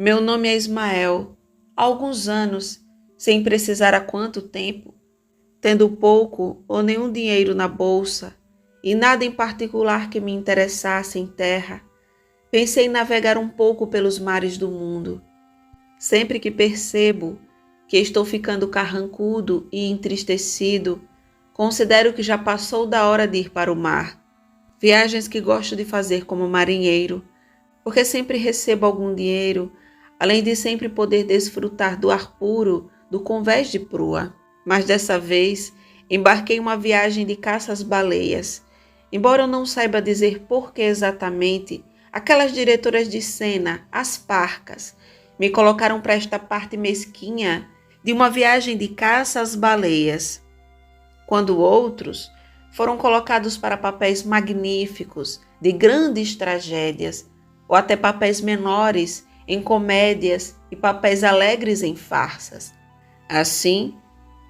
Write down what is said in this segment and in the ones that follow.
Meu nome é Ismael. Há alguns anos, sem precisar há quanto tempo, tendo pouco ou nenhum dinheiro na bolsa e nada em particular que me interessasse em terra, pensei em navegar um pouco pelos mares do mundo. Sempre que percebo que estou ficando carrancudo e entristecido, considero que já passou da hora de ir para o mar. Viagens que gosto de fazer como marinheiro, porque sempre recebo algum dinheiro, além de sempre poder desfrutar do ar puro do convés de proa. Mas dessa vez, embarquei em uma viagem de caça às baleias. Embora eu não saiba dizer por que exatamente, aquelas diretoras de cena, as parcas, me colocaram para esta parte mesquinha de uma viagem de caça às baleias, quando outros foram colocados para papéis magníficos de grandes tragédias, ou até papéis menores em comédias e papéis alegres em farsas. Assim,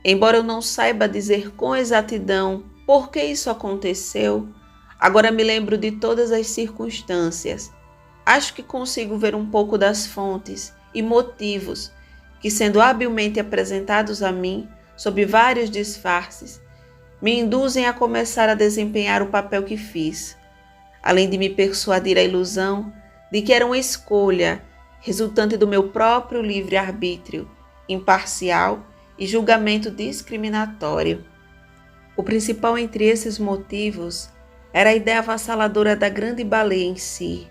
embora eu não saiba dizer com exatidão por que isso aconteceu, agora me lembro de todas as circunstâncias. Acho que consigo ver um pouco das fontes e motivos que, sendo habilmente apresentados a mim sob vários disfarces, me induzem a começar a desempenhar o papel que fiz, além de me persuadir a ilusão de que era uma escolha resultante do meu próprio livre-arbítrio, imparcial e julgamento discriminatório. O principal entre esses motivos era a ideia avassaladora da grande baleia em si.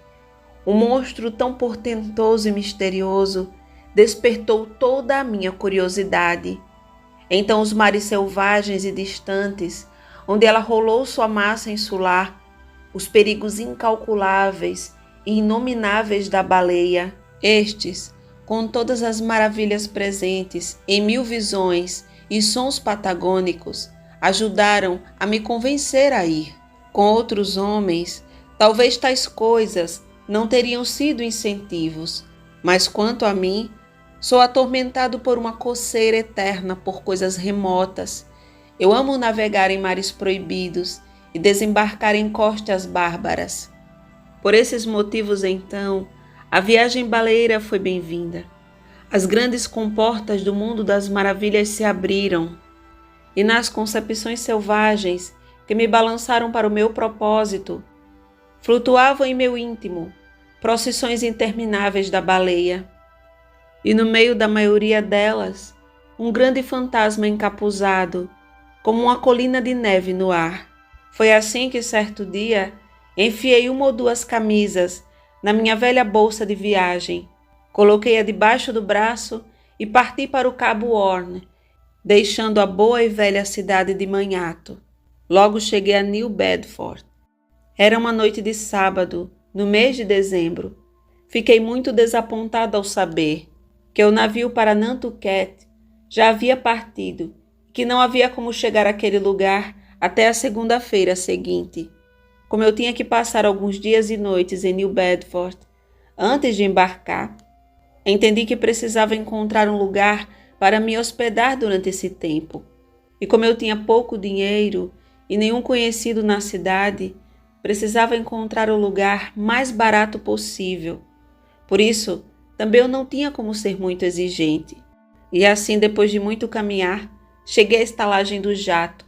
Um monstro tão portentoso e misterioso despertou toda a minha curiosidade. Então os mares selvagens e distantes, onde ela rolou sua massa insular, os perigos incalculáveis e inomináveis da baleia, estes, com todas as maravilhas presentes em mil visões e sons patagônicos, ajudaram a me convencer a ir. Com outros homens, talvez tais coisas não teriam sido incentivos, mas quanto a mim, sou atormentado por uma coceira eterna por coisas remotas. Eu amo navegar em mares proibidos e desembarcar em costas bárbaras. Por esses motivos, então, a viagem baleeira foi bem-vinda. As grandes comportas do mundo das maravilhas se abriram, e nas concepções selvagens que me balançaram para o meu propósito, flutuavam em meu íntimo procissões intermináveis da baleia. E no meio da maioria delas, um grande fantasma encapuzado, como uma colina de neve no ar. Foi assim que certo dia enfiei uma ou duas camisas na minha velha bolsa de viagem, coloquei-a debaixo do braço e parti para o Cabo Horn, deixando a boa e velha cidade de Manhattan. Logo cheguei a New Bedford. Era uma noite de sábado, no mês de dezembro. Fiquei muito desapontada ao saber que o navio para Nantucket já havia partido e que não havia como chegar àquele lugar até a segunda-feira seguinte. Como eu tinha que passar alguns dias e noites em New Bedford antes de embarcar, entendi que precisava encontrar um lugar para me hospedar durante esse tempo. E como eu tinha pouco dinheiro e nenhum conhecido na cidade, precisava encontrar o lugar mais barato possível. Por isso, também eu não tinha como ser muito exigente. E assim, depois de muito caminhar, cheguei à estalagem do jato.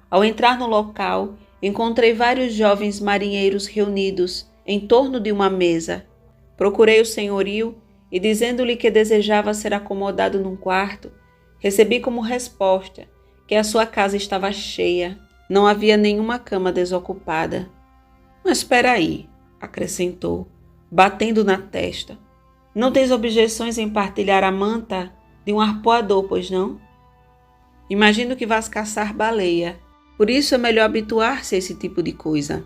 Ao entrar no local, encontrei vários jovens marinheiros reunidos em torno de uma mesa. Procurei o senhorio e, dizendo-lhe que desejava ser acomodado num quarto, recebi como resposta que a sua casa estava cheia. Não havia nenhuma cama desocupada. Mas espera aí, acrescentou, batendo na testa. Não tens objeções em partilhar a manta de um arpoador, pois não? Imagino que vás caçar baleia, por isso é melhor habituar-se a esse tipo de coisa.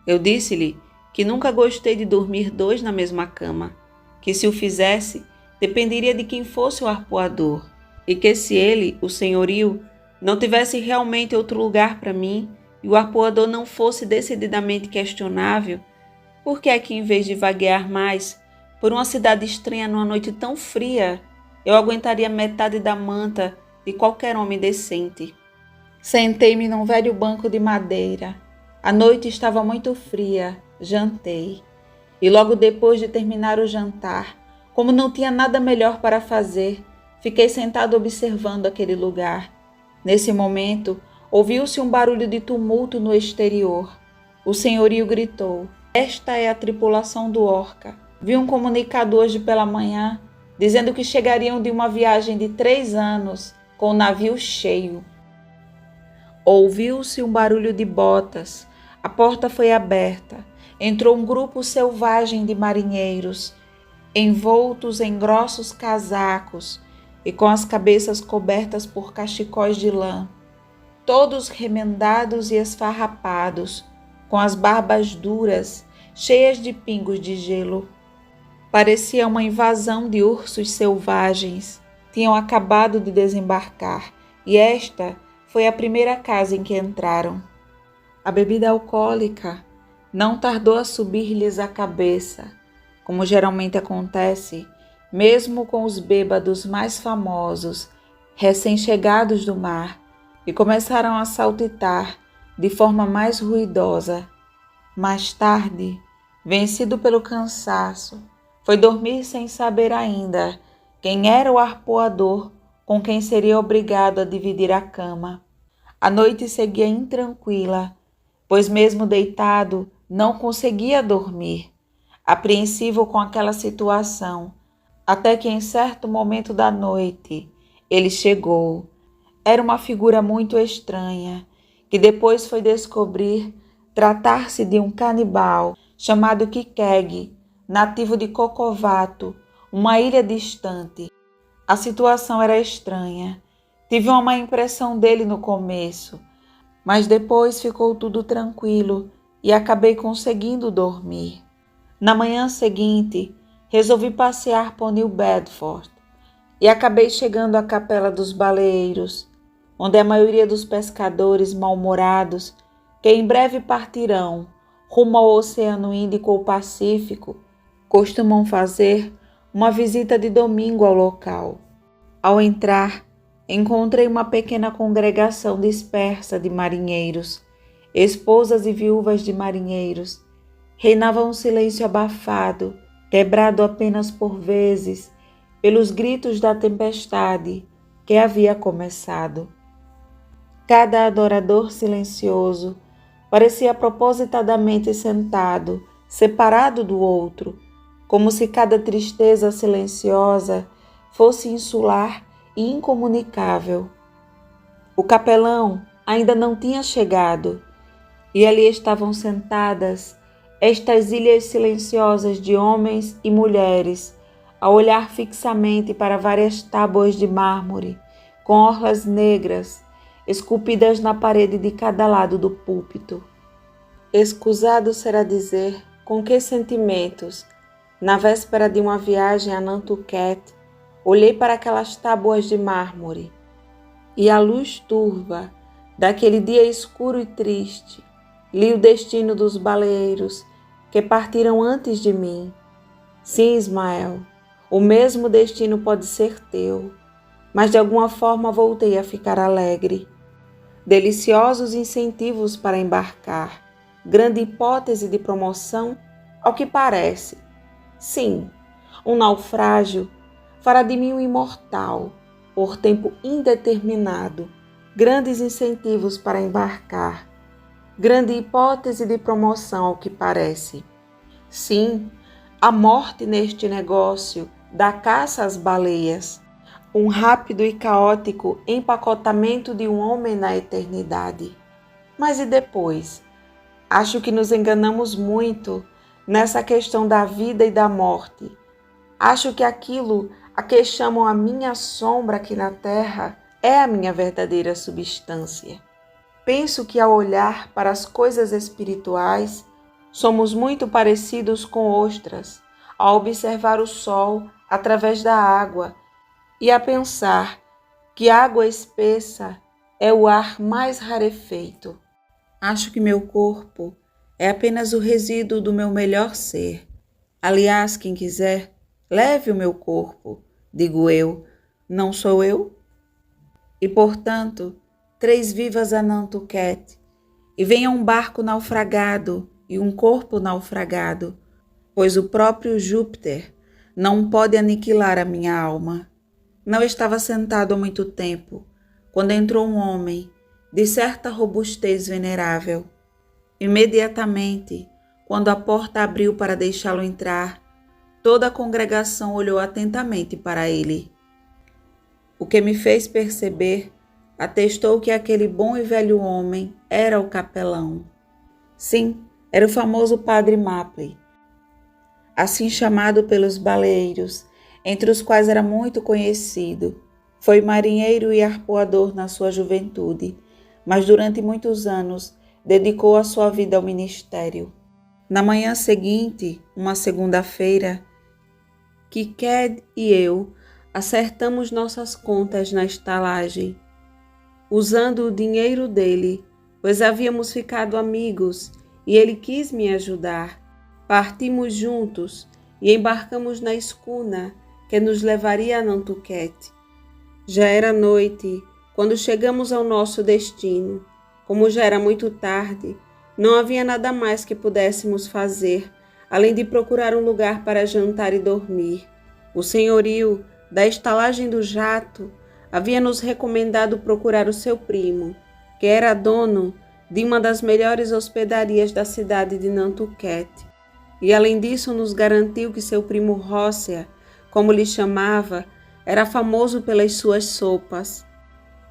Eu disse-lhe que nunca gostei de dormir dois na mesma cama, que se o fizesse, dependeria de quem fosse o arpoador, e que se ele, o senhorio, não tivesse realmente outro lugar para mim, e o arpoador não fosse decididamente questionável, por que é que, em vez de vaguear mais por uma cidade estranha numa noite tão fria, eu aguentaria metade da manta de qualquer homem decente? Sentei-me num velho banco de madeira. A noite estava muito fria, jantei. E logo depois de terminar o jantar, Como não tinha nada melhor para fazer, fiquei sentado observando aquele lugar. Nesse momento, ouviu-se um barulho de tumulto no exterior. O senhorio gritou: "Esta é a tripulação do Orca. Vi um comunicado hoje pela manhã, dizendo que chegariam de uma viagem de 3 anos, com o navio cheio." Ouviu-se um barulho de botas. A porta foi aberta. Entrou um grupo selvagem de marinheiros, envoltos em grossos casacos e com as cabeças cobertas por cachecóis de lã, todos remendados e esfarrapados, com as barbas duras, cheias de pingos de gelo. Parecia uma invasão de ursos selvagens. Tinham acabado de desembarcar e esta foi a primeira casa em que entraram. A bebida alcoólica não tardou a subir-lhes a cabeça, como geralmente acontece, mesmo com os bêbados mais famosos, recém-chegados do mar, e começaram a saltitar de forma mais ruidosa. Mais tarde, vencido pelo cansaço, foi dormir sem saber ainda quem era o arpoador com quem seria obrigado a dividir a cama. A noite seguia intranquila, pois mesmo deitado não conseguia dormir, apreensivo com aquela situação, até que em certo momento da noite ele chegou. Era uma figura muito estranha, que depois foi descobrir tratar-se de um canibal chamado Kikeg, nativo de Cocovato, uma ilha distante. A situação era estranha. Tive uma má impressão dele no começo, mas depois ficou tudo tranquilo e acabei conseguindo dormir. Na manhã seguinte, resolvi passear por New Bedford e acabei chegando à Capela dos Baleeiros, onde a maioria dos pescadores mal-humorados, que em breve partirão rumo ao Oceano Índico ou Pacífico, costumam fazer uma visita de domingo ao local. Ao entrar, encontrei uma pequena congregação dispersa de marinheiros, esposas e viúvas de marinheiros. Reinava um silêncio abafado, quebrado apenas por vezes pelos gritos da tempestade que havia começado. Cada adorador silencioso parecia propositadamente sentado, separado do outro, como se cada tristeza silenciosa fosse insular e incomunicável. O capelão ainda não tinha chegado, e ali estavam sentadas estas ilhas silenciosas de homens e mulheres, a olhar fixamente para várias tábuas de mármore, com orlas negras, esculpidas na parede de cada lado do púlpito. Escusado será dizer com que sentimentos, na véspera de uma viagem a Nantucket, olhei para aquelas tábuas de mármore, e à luz turva daquele dia escuro e triste, li o destino dos baleeiros que partiram antes de mim. Sim, Ismael, o mesmo destino pode ser teu, mas de alguma forma voltei a ficar alegre. Deliciosos incentivos para embarcar, grande hipótese de promoção, ao que parece. Sim, um naufrágio fará de mim um imortal, por tempo indeterminado. Grandes incentivos para embarcar, grande hipótese de promoção ao que parece. Sim, a morte neste negócio da caça às baleias, um rápido e caótico empacotamento de um homem na eternidade. Mas e depois? Acho que nos enganamos muito nessa questão da vida e da morte. Acho que aquilo a que chamam a minha sombra aqui na terra é a minha verdadeira substância. Penso que ao olhar para as coisas espirituais, somos muito parecidos com ostras, ao observar o sol através da água e a pensar que água espessa é o ar mais rarefeito. Acho que meu corpo é apenas o resíduo do meu melhor ser. Aliás, quem quiser, leve o meu corpo, digo eu, não sou eu? E, portanto, 3 vivas a Nantucket, e venha um barco naufragado e um corpo naufragado, pois o próprio Júpiter não pode aniquilar a minha alma. Não estava sentado há muito tempo, quando entrou um homem, de certa robustez venerável. Imediatamente, quando a porta abriu para deixá-lo entrar, toda a congregação olhou atentamente para ele. O que me fez perceber atestou que aquele bom e velho homem era o capelão. Sim, era o famoso padre Mapley, assim chamado pelos baleeiros, entre os quais era muito conhecido. Foi marinheiro e arpoador na sua juventude, mas durante muitos anos dedicou a sua vida ao ministério. Na manhã seguinte, uma segunda-feira, Kiked e eu acertamos nossas contas na estalagem, usando o dinheiro dele, pois havíamos ficado amigos e ele quis me ajudar. Partimos juntos e embarcamos na escuna que nos levaria a Nantucket. Já era noite quando chegamos ao nosso destino. Como já era muito tarde, não havia nada mais que pudéssemos fazer, além de procurar um lugar para jantar e dormir. O senhorio da estalagem do jato havia nos recomendado procurar o seu primo, que era dono de uma das melhores hospedarias da cidade de Nantucket. E além disso nos garantiu que seu primo Róssia, como lhe chamava, era famoso pelas suas sopas.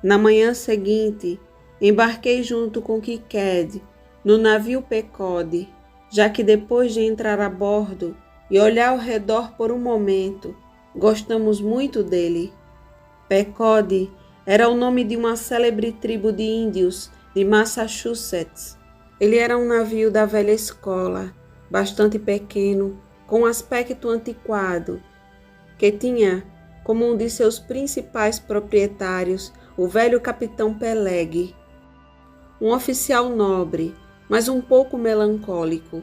Na manhã seguinte, embarquei junto com Kiked no navio Pequod, já que depois de entrar a bordo e olhar ao redor por um momento, gostamos muito dele. Pequod era o nome de uma célebre tribo de índios de Massachusetts. Ele era um navio da velha escola, bastante pequeno, com um aspecto antiquado, que tinha como um de seus principais proprietários o velho capitão Peleg, um oficial nobre, mas um pouco melancólico.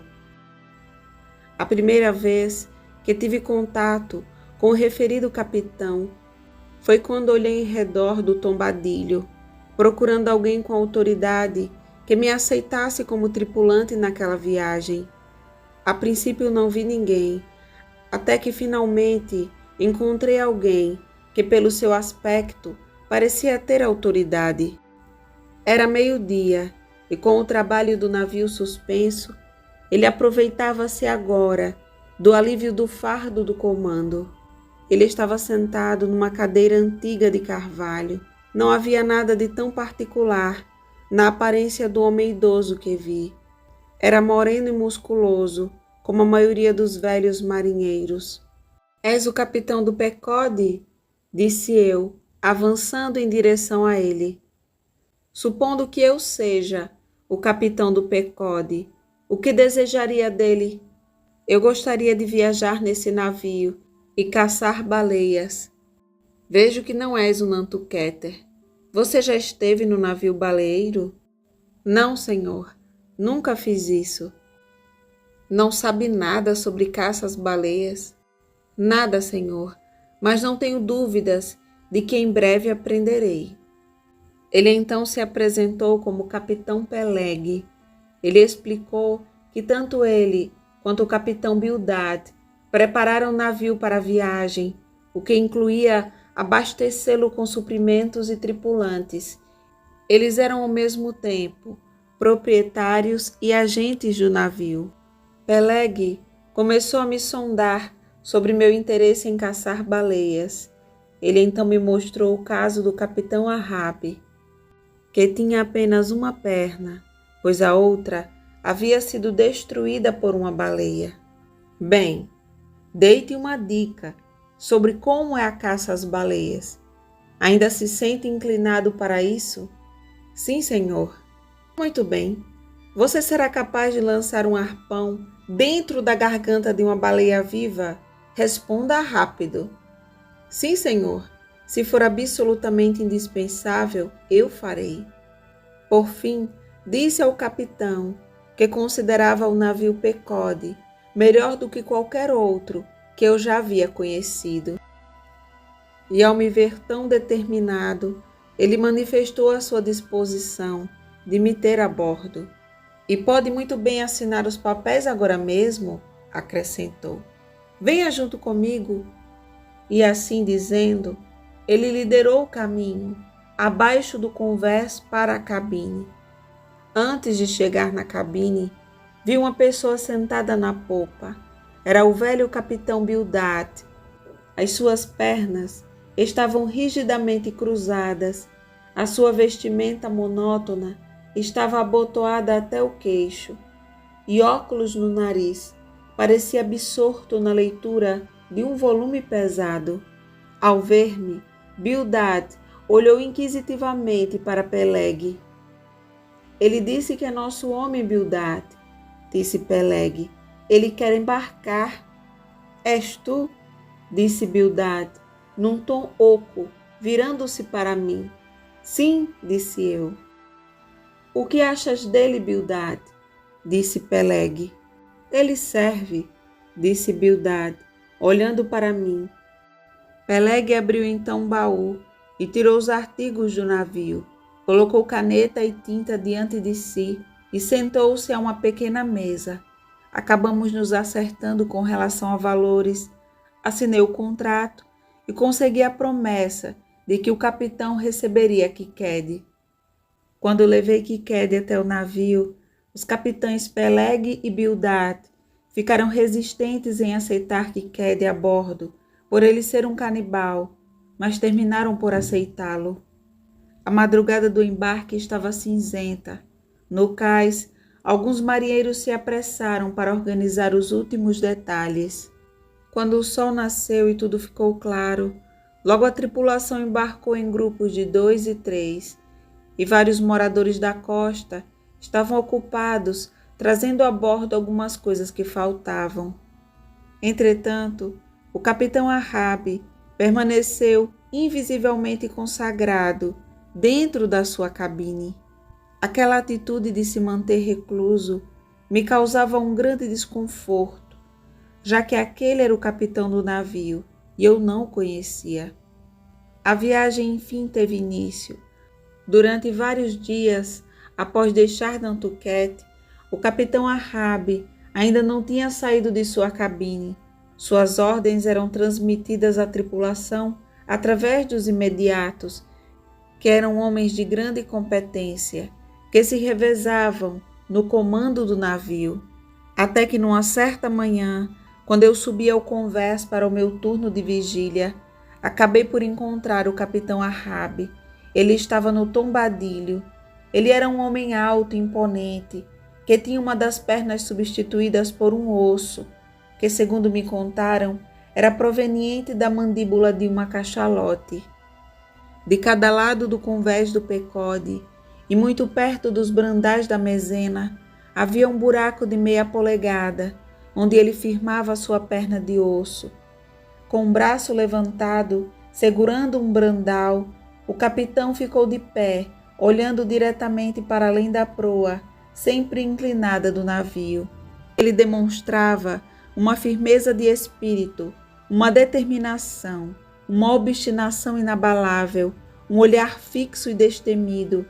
A primeira vez que tive contato com o referido capitão foi quando olhei em redor do tombadilho, procurando alguém com autoridade que me aceitasse como tripulante naquela viagem. A princípio não vi ninguém, até que finalmente encontrei alguém que, pelo seu aspecto, parecia ter autoridade. Era meio-dia e, com o trabalho do navio suspenso, ele aproveitava-se agora do alívio do fardo do comando. Ele estava sentado numa cadeira antiga de carvalho. Não havia nada de tão particular na aparência do homem idoso que vi. Era moreno e musculoso, como a maioria dos velhos marinheiros. És o capitão do Pequod? Disse eu, avançando em direção a ele. Supondo que eu seja o capitão do Pequod, o que desejaria dele? Eu gostaria de viajar nesse navio e caçar baleias. Vejo que não és um Nantucketer. Você já esteve no navio baleeiro? Não, senhor, nunca fiz isso. Não sabe nada sobre caça às baleias? Nada, senhor, mas não tenho dúvidas de que em breve aprenderei. Ele então se apresentou como capitão Peleg. Ele explicou que tanto ele quanto o capitão Bildad prepararam o navio para a viagem, o que incluía abastecê-lo com suprimentos e tripulantes. Eles eram ao mesmo tempo proprietários e agentes do navio. Peleg começou a me sondar sobre meu interesse em caçar baleias. Ele então me mostrou o caso do capitão Ahab, que tinha apenas uma perna, pois a outra havia sido destruída por uma baleia. Bem, dei-te uma dica sobre como é a caça às baleias. Ainda se sente inclinado para isso? Sim, senhor. Muito bem. Você será capaz de lançar um arpão dentro da garganta de uma baleia viva? Responda rápido. Sim, senhor. Se for absolutamente indispensável, eu farei. Por fim, disse ao capitão, que considerava o navio Pequod melhor do que qualquer outro que eu já havia conhecido. E ao me ver tão determinado, ele manifestou a sua disposição de me ter a bordo. E pode muito bem assinar os papéis agora mesmo, acrescentou. venha junto comigo. E assim dizendo, ele liderou o caminho, abaixo do convés para a cabine. Antes de chegar na cabine, vi uma pessoa sentada na popa. Era o velho capitão Bildad. As suas pernas estavam rigidamente cruzadas. A sua vestimenta monótona estava abotoada até o queixo, e óculos no nariz. Parecia absorto na leitura de um volume pesado. Ao ver-me, Bildad olhou inquisitivamente para Peleg. Ele disse que é nosso homem, Bildad, disse Peleg. Ele quer embarcar. És tu? Disse Bildad, num tom oco, virando-se para mim. Sim, disse eu. O que achas dele, Bildad? Disse Peleg. Ele serve, disse Bildad, olhando para mim. Peleg abriu então um baú e tirou os artigos do navio. Colocou caneta e tinta diante de si e sentou-se a uma pequena mesa. Acabamos nos acertando com relação a valores. Assinei o contrato e consegui a promessa de que o capitão receberia Kiked. Quando levei Kiked até o navio, os capitães Peleg e Bildad ficaram resistentes em aceitar Kiked a bordo, por ele ser um canibal, mas terminaram por aceitá-lo. A madrugada do embarque estava cinzenta. No cais, alguns marinheiros se apressaram para organizar os últimos detalhes. Quando o sol nasceu e tudo ficou claro, logo a tripulação embarcou em grupos de 2 e 3, e vários moradores da costa estavam ocupados trazendo a bordo algumas coisas que faltavam. Entretanto, o capitão Ahab permaneceu invisivelmente consagrado dentro da sua cabine. Aquela atitude de se manter recluso me causava um grande desconforto, já que aquele era o capitão do navio e eu não o conhecia. A viagem enfim teve início. Durante vários dias, após deixar Nantucket, o capitão Ahab ainda não tinha saído de sua cabine. Suas ordens eram transmitidas à tripulação através dos imediatos, que eram homens de grande competência, que se revezavam no comando do navio. Até que numa certa manhã, quando eu subi ao convés para o meu turno de vigília, acabei por encontrar o capitão Ahab. Ele estava no tombadilho. Ele era um homem alto e imponente, que tinha uma das pernas substituídas por um osso, que, segundo me contaram, era proveniente da mandíbula de uma cachalote. De cada lado do convés do Pecode, e muito perto dos brandais da mezena, havia um buraco de 0,5 polegada, onde ele firmava sua perna de osso. Com o braço levantado, segurando um brandal, o capitão ficou de pé, olhando diretamente para além da proa, sempre inclinada do navio. Ele demonstrava uma firmeza de espírito, uma determinação, uma obstinação inabalável, um olhar fixo e destemido.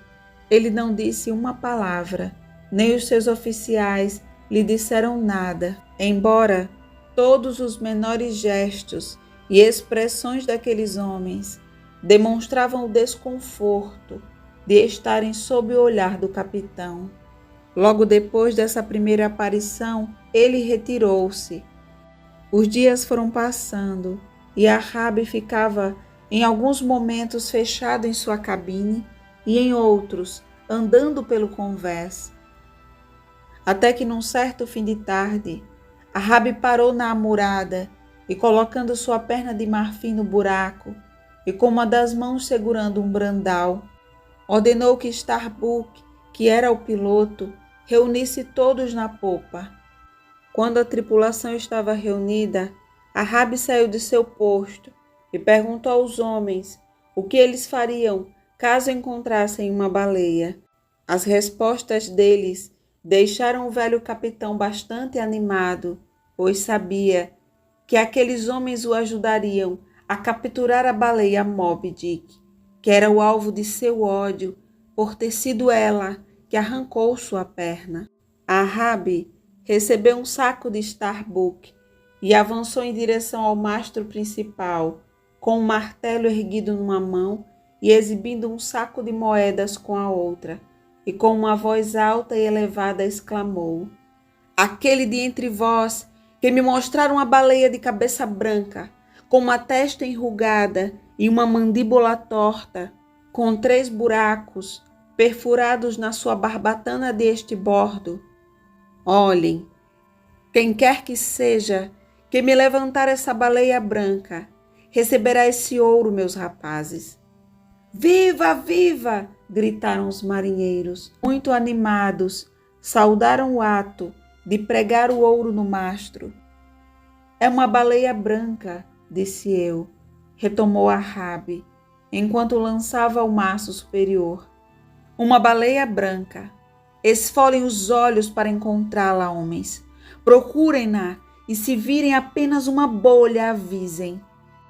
Ele não disse uma palavra, nem os seus oficiais lhe disseram nada, embora todos os menores gestos e expressões daqueles homens demonstravam o desconforto de estarem sob o olhar do capitão. Logo depois dessa primeira aparição, ele retirou-se. Os dias foram passando e Ahab ficava em alguns momentos fechado em sua cabine e em outros andando pelo convés. Até que num certo fim de tarde, Ahab parou na amurada e, colocando sua perna de marfim no buraco e com uma das mãos segurando um brandal, ordenou que Starbuck, que era o piloto, reunisse todos na popa. Quando a tripulação estava reunida, Ahab saiu de seu posto e perguntou aos homens o que eles fariam caso encontrassem uma baleia. As respostas deles deixaram o velho capitão bastante animado, pois sabia que aqueles homens o ajudariam a capturar a baleia Moby Dick, que era o alvo de seu ódio por ter sido ela que arrancou sua perna. Ahab recebeu um saco de Starbuck e avançou em direção ao mastro principal, com um martelo erguido numa mão e exibindo um saco de moedas com a outra, e com uma voz alta e elevada exclamou: "Aquele de entre vós que me mostrar uma baleia de cabeça branca, com uma testa enrugada e uma mandíbula torta, com 3 buracos perfurados na sua barbatana de este bordo. Olhem, quem quer que seja que me levantar essa baleia branca, receberá esse ouro, meus rapazes." "Viva, viva!" gritaram os marinheiros. Muito animados, saudaram o ato de pregar o ouro no mastro. "É uma baleia branca", disse eu, retomou Arrabe, enquanto lançava o maço superior. "Uma baleia branca. Esfolem os olhos para encontrá-la, homens. Procurem-na e, se virem apenas uma bolha, avisem."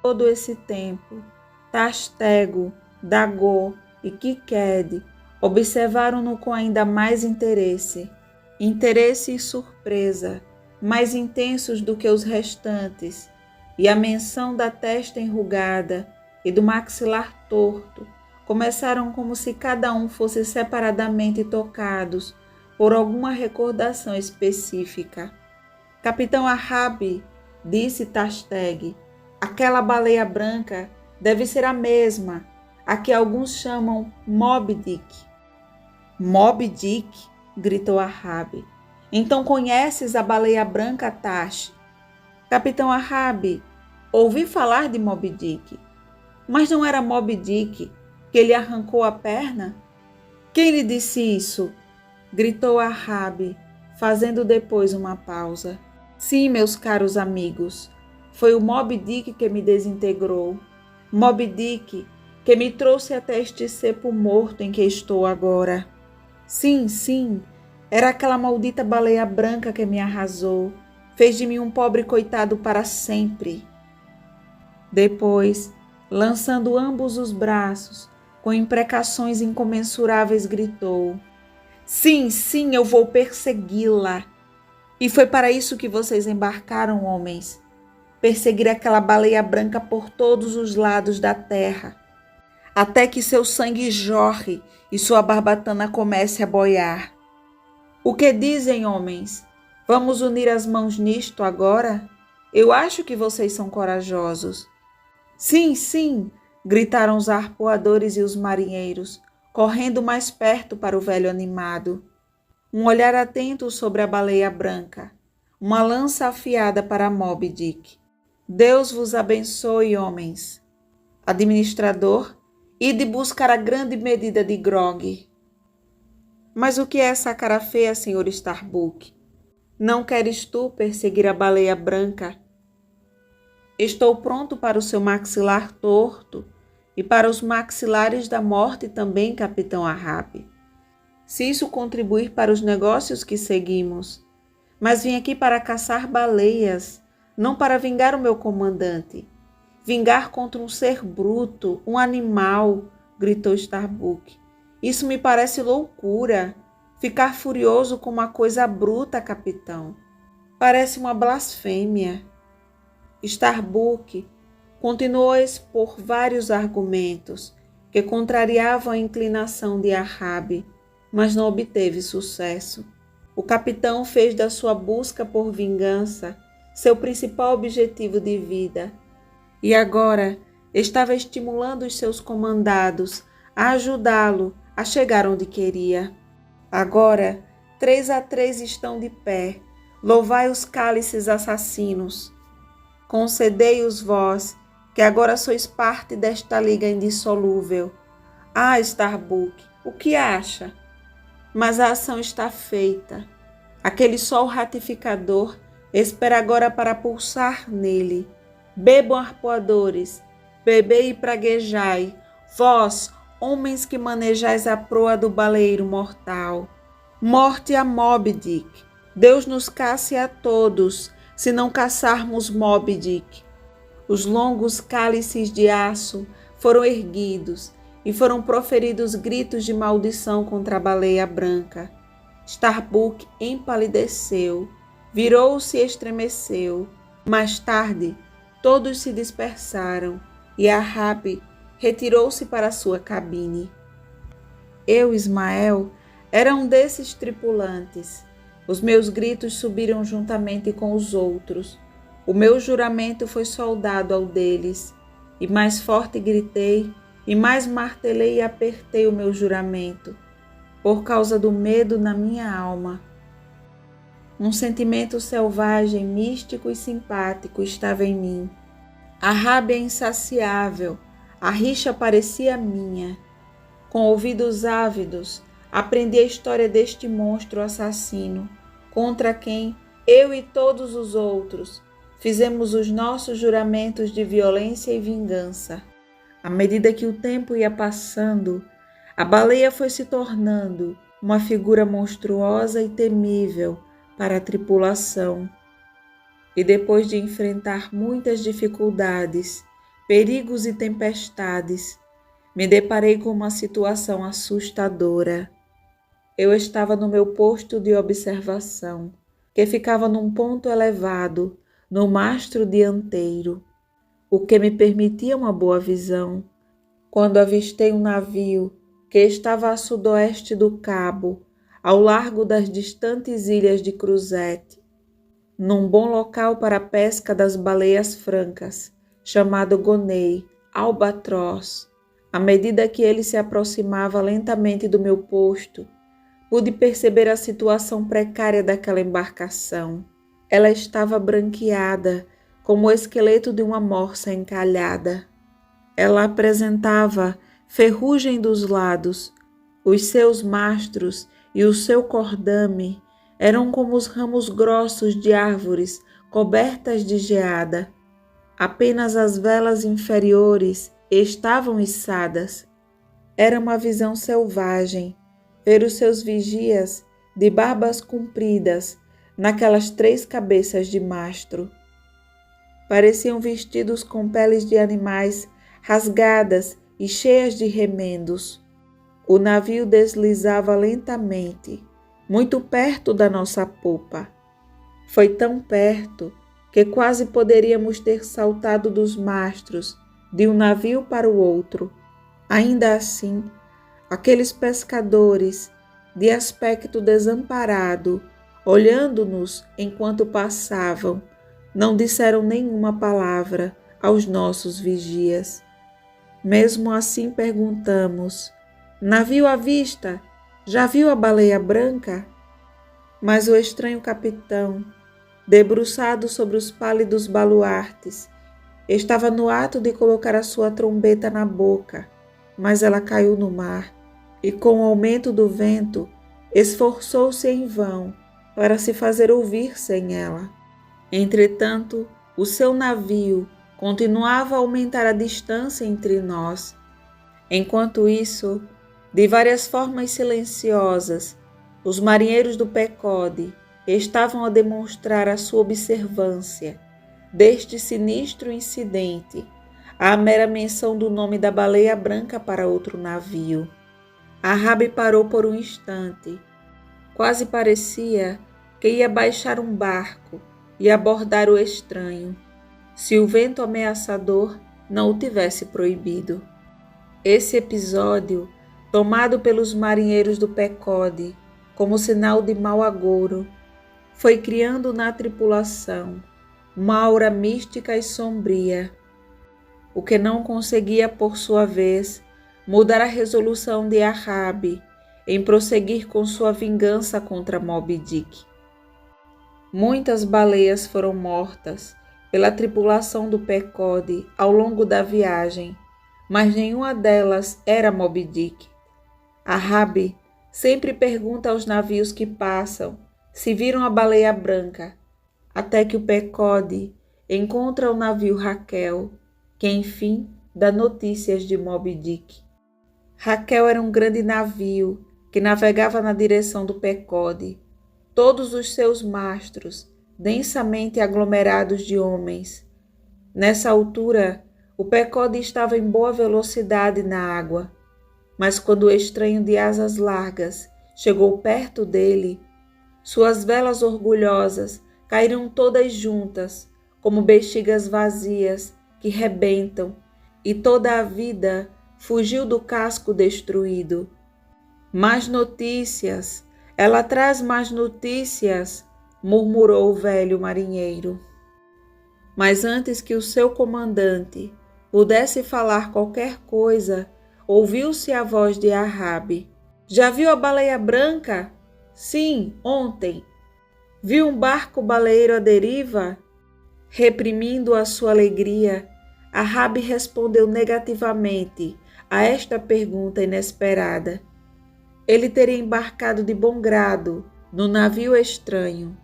Todo esse tempo, Tastego, Dagô e Quikede observaram-no com ainda mais interesse e surpresa, mais intensos do que os restantes, e a menção da testa enrugada e do maxilar torto começaram como se cada um fosse separadamente tocados por alguma recordação específica. "Capitão Arrabe", disse Tasteg, "aquela baleia branca deve ser a mesma, a que alguns chamam Moby Dick." "Moby Dick?" gritou Arrabe. "Então conheces a baleia branca, Tash?" "Capitão Arrabe, ouvi falar de Moby Dick. Mas não era Moby Dick que lhe arrancou a perna?" "Quem lhe disse isso?" gritou Arrabe, fazendo depois uma pausa. "Sim, meus caros amigos, foi o Moby Dick que me desintegrou. Moby Dick que me trouxe até este cepo morto em que estou agora. Sim, era aquela maldita baleia branca que me arrasou, fez de mim um pobre coitado para sempre." Depois, lançando ambos os braços, com imprecações incomensuráveis, gritou: Sim, eu vou persegui-la. E foi para isso que vocês embarcaram, homens. Perseguir aquela baleia branca por todos os lados da terra, até que seu sangue jorre e sua barbatana comece a boiar. O que dizem, homens? Vamos unir as mãos nisto agora? Eu acho que vocês são corajosos. Sim, gritaram os arpoadores e os marinheiros, correndo mais perto para o velho animado. Um olhar atento sobre a baleia branca, uma lança afiada para Moby Dick. Deus vos abençoe, homens. Administrador, ide buscar a grande medida de grog. Mas o que é essa cara feia, senhor Starbuck? Não queres tu perseguir a baleia branca? Estou pronto para o seu maxilar torto e para os maxilares da morte também, capitão Arrabe. Se isso contribuir para os negócios que seguimos. Mas vim aqui para caçar baleias, não para vingar o meu comandante. Vingar contra um ser bruto, um animal, gritou Starbuck. Isso me parece loucura. Ficar furioso com uma coisa bruta, capitão. Parece uma blasfêmia. Starbuck continuou a expor vários argumentos que contrariavam a inclinação de Arrabe, mas não obteve sucesso. O capitão fez da sua busca por vingança seu principal objetivo de vida e agora estava estimulando os seus comandados a ajudá-lo a chegar onde queria. Agora, 3 a 3 estão de pé. Louvai os cálices assassinos. Concedei-os vós, que agora sois parte desta liga indissolúvel. Ah, Starbuck, o que acha? Mas a ação está feita. Aquele sol ratificador espera agora para pulsar nele. Bebam, arpoadores, bebei e praguejai, vós, homens que manejais a proa do baleeiro mortal. Morte a Moby Dick. Deus nos casse a todos, se não caçarmos Moby Dick. Os longos cálices de aço foram erguidos e foram proferidos gritos de maldição contra a baleia branca. Starbuck empalideceu, virou-se e estremeceu. Mais tarde, todos se dispersaram e Arabe retirou-se para sua cabine. Eu, Ismael, era um desses tripulantes. Os meus gritos subiram juntamente com os outros. O meu juramento foi soldado ao deles. E mais forte gritei, e mais martelei e apertei o meu juramento, por causa do medo na minha alma. Um sentimento selvagem, místico e simpático estava em mim. A rábia insaciável, a rixa parecia minha. Com ouvidos ávidos, aprendi a história deste monstro assassino, contra quem eu e todos os outros fizemos os nossos juramentos de violência e vingança. À medida que o tempo ia passando, a baleia foi se tornando uma figura monstruosa e temível para a tripulação. E depois de enfrentar muitas dificuldades, perigos e tempestades, me deparei com uma situação assustadora. Eu estava no meu posto de observação, que ficava num ponto elevado, no mastro dianteiro, o que me permitia uma boa visão, quando avistei um navio que estava a sudoeste do cabo, ao largo das distantes ilhas de Cruzete, num bom local para a pesca das baleias francas, chamado Gonei, albatroz. À medida que ele se aproximava lentamente do meu posto, pude perceber a situação precária daquela embarcação. Ela estava branqueada, como o esqueleto de uma morsa encalhada. Ela apresentava ferrugem dos lados, os seus mastros e o seu cordame eram como os ramos grossos de árvores cobertas de geada. Apenas as velas inferiores estavam içadas. Era uma visão selvagem ver os seus vigias de barbas compridas naquelas 3 cabeças de mastro. Pareciam vestidos com peles de animais rasgadas e cheias de remendos. O navio deslizava lentamente, muito perto da nossa popa. Foi tão perto que quase poderíamos ter saltado dos mastros de um navio para o outro. Ainda assim, aqueles pescadores, de aspecto desamparado, olhando-nos enquanto passavam, não disseram nenhuma palavra aos nossos vigias. Mesmo assim perguntamos: navio à vista, já viu a baleia branca? Mas o estranho capitão, debruçado sobre os pálidos baluartes, estava no ato de colocar a sua trombeta na boca, mas ela caiu no mar e, com o aumento do vento, esforçou-se em vão para se fazer ouvir sem ela. Entretanto, o seu navio continuava a aumentar a distância entre nós. Enquanto isso, de várias formas silenciosas, os marinheiros do Pecode estavam a demonstrar a sua observância deste sinistro incidente, à mera menção do nome da baleia branca para outro navio. Arabe parou por um instante. Quase parecia que ia baixar um barco e abordar o estranho, se o vento ameaçador não o tivesse proibido. Esse episódio, tomado pelos marinheiros do Pecode como sinal de mau agouro, foi criando na tripulação uma aura mística e sombria, o que não conseguia, por sua vez, mudar a resolução de Arabe em prosseguir com sua vingança contra Moby Dick. Muitas baleias foram mortas pela tripulação do Pecode ao longo da viagem, mas nenhuma delas era Moby Dick. Arabe sempre pergunta aos navios que passam se viram a baleia branca, até que o Pecode encontra o navio Raquel, que enfim dá notícias de Moby Dick. Raquel era um grande navio que navegava na direção do Pecode, todos os seus mastros densamente aglomerados de homens. Nessa altura, o Pecode estava em boa velocidade na água, mas quando o estranho de asas largas chegou perto dele, suas velas orgulhosas caíram todas juntas, como bexigas vazias que rebentam, e toda a vida fugiu do casco destruído. Mais notícias, ela traz mais notícias, murmurou o velho marinheiro. Mas antes que o seu comandante pudesse falar qualquer coisa, ouviu-se a voz de Arabe. Já viu a baleia branca? Sim, ontem. Viu um barco baleeiro à deriva? Reprimindo a sua alegria, Arabe respondeu negativamente a esta pergunta inesperada. Ele teria embarcado de bom grado no navio estranho,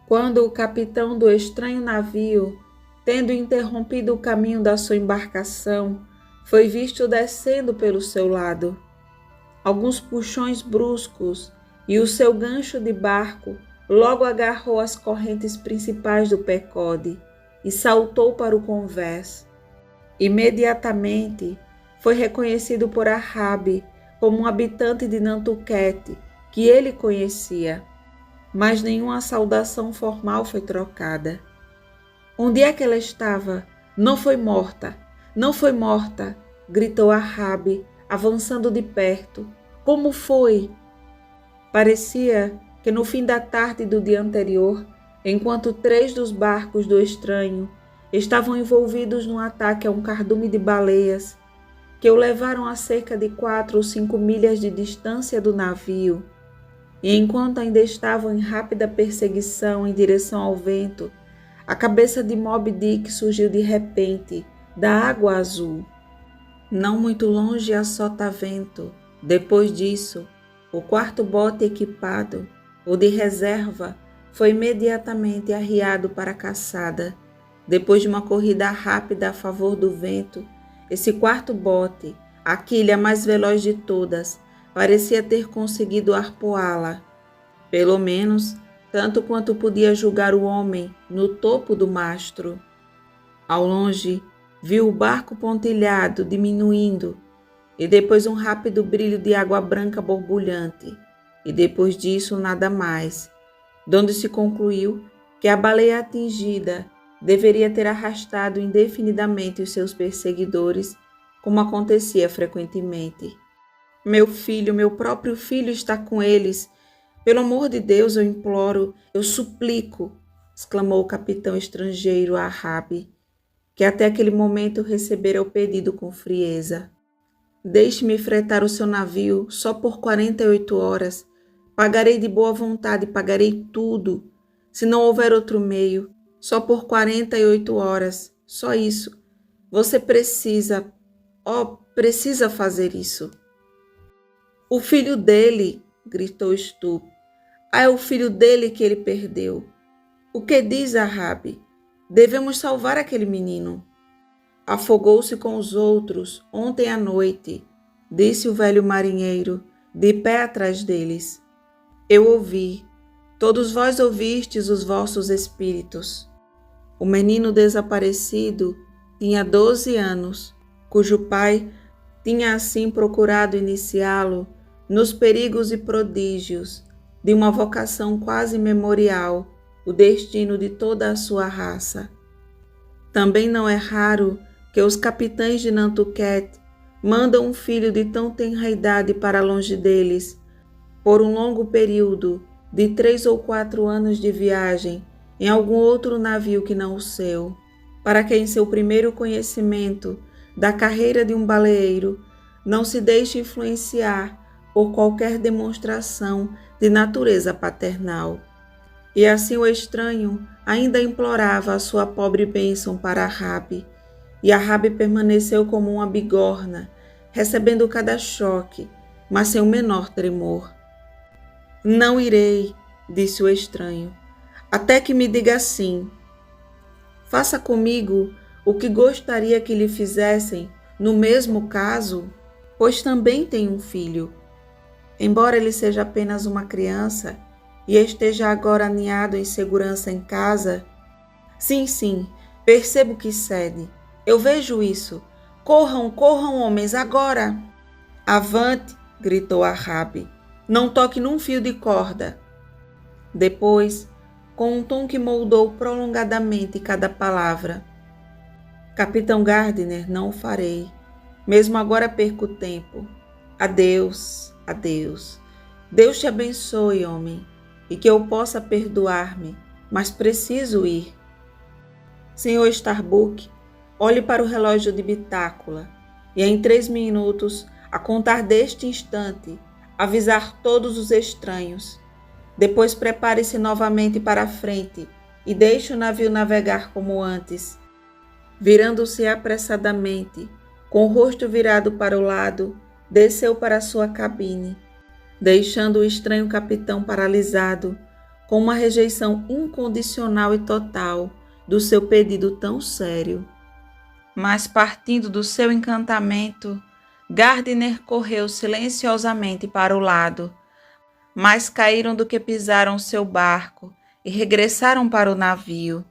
quando o capitão do estranho navio, tendo interrompido o caminho da sua embarcação, foi visto descendo pelo seu lado. Alguns puxões bruscos e o seu gancho de barco logo agarrou as correntes principais do Pecode e saltou para o convés. Imediatamente foi reconhecido por Arabe como um habitante de Nantucket que ele conhecia, mas nenhuma saudação formal foi trocada. Onde é que ela estava? Não foi morta, não foi morta, gritou Arabe, avançando de perto. Como foi? Parecia que no fim da tarde do dia anterior, enquanto 3 dos barcos do estranho estavam envolvidos num ataque a um cardume de baleias, que o levaram a cerca de 4 ou 5 milhas de distância do navio, e enquanto ainda estavam em rápida perseguição em direção ao vento, a cabeça de Moby Dick surgiu de repente da água azul. Não muito longe a sotavento. Depois disso, o 4º bote equipado, o de reserva, foi imediatamente arriado para a caçada. Depois de uma corrida rápida a favor do vento, esse 4º bote, a quilha mais veloz de todas, parecia ter conseguido arpoá-la. Pelo menos, tanto quanto podia julgar o homem no topo do mastro. Ao longe, viu o barco pontilhado diminuindo, e depois um rápido brilho de água branca borbulhante, e depois disso nada mais, donde se concluiu que a baleia atingida deveria ter arrastado indefinidamente os seus perseguidores, como acontecia frequentemente. Meu filho, meu próprio filho está com eles. Pelo amor de Deus, eu imploro, eu suplico, exclamou o capitão estrangeiro a Arabe, que até aquele momento recebera o pedido com frieza. Deixe-me fretar o seu navio só por 48 horas. Pagarei de boa vontade, pagarei tudo. Se não houver outro meio, só por 48 horas, só isso. Você precisa, precisa fazer isso. O filho dele, gritou Stubb. É o filho dele que ele perdeu. O que diz Arabe? Devemos salvar aquele menino. Afogou-se com os outros ontem à noite, disse o velho marinheiro, de pé atrás deles. Eu ouvi, todos vós ouvistes os vossos espíritos. O menino desaparecido tinha 12 anos, cujo pai tinha assim procurado iniciá-lo nos perigos e prodígios de uma vocação quase memorial, o destino de toda a sua raça. Também não é raro que os capitães de Nantucket mandam um filho de tão tenra idade para longe deles, por um longo período de 3 ou 4 anos de viagem em algum outro navio que não o seu, para que em seu primeiro conhecimento da carreira de um baleeiro não se deixe influenciar por qualquer demonstração de natureza paternal. E assim o estranho ainda implorava a sua pobre bênção para Arabe, e Arabe permaneceu como uma bigorna, recebendo cada choque, mas sem o menor tremor. Não irei, disse o estranho, até que me diga sim. Faça comigo o que gostaria que lhe fizessem no mesmo caso, pois também tenho um filho. Embora ele seja apenas uma criança e esteja agora aninhado em segurança em casa, sim, percebo que cede. Eu vejo isso. Corram, homens, agora! Avante! Gritou Arabe. Não toque num fio de corda. Depois, com um tom que moldou prolongadamente cada palavra. Capitão Gardner, não o farei. Mesmo agora perco tempo. Adeus, adeus. Deus te abençoe, homem, e que eu possa perdoar-me, mas preciso ir. Senhor Starbuck, olhe para o relógio de bitácora e em 3 minutos, a contar deste instante, avisar todos os estranhos. Depois prepare-se novamente para a frente e deixe o navio navegar como antes. Virando-se apressadamente, com o rosto virado para o lado, desceu para sua cabine, deixando o estranho capitão paralisado, com uma rejeição incondicional e total do seu pedido tão sério. Mas partindo do seu encantamento, Gardner correu silenciosamente para o lado, mais caíram do que pisaram seu barco e regressaram para o navio.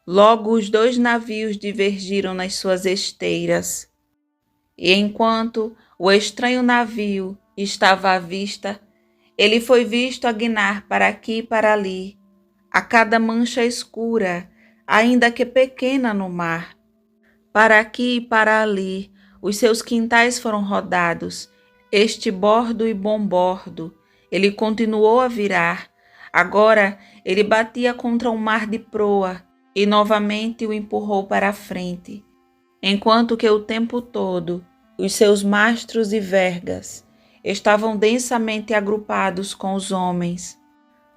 Logo os 2 navios divergiram nas suas esteiras. E enquanto o estranho navio estava à vista, ele foi visto a guinar para aqui e para ali, a cada mancha escura, ainda que pequena no mar. Para aqui e para ali, os seus quintais foram rodados, este bordo e bom bordo. Ele continuou a virar. Agora ele batia contra um mar de proa e novamente o empurrou para a frente, enquanto que o tempo todo os seus mastros e vergas estavam densamente agrupados com os homens,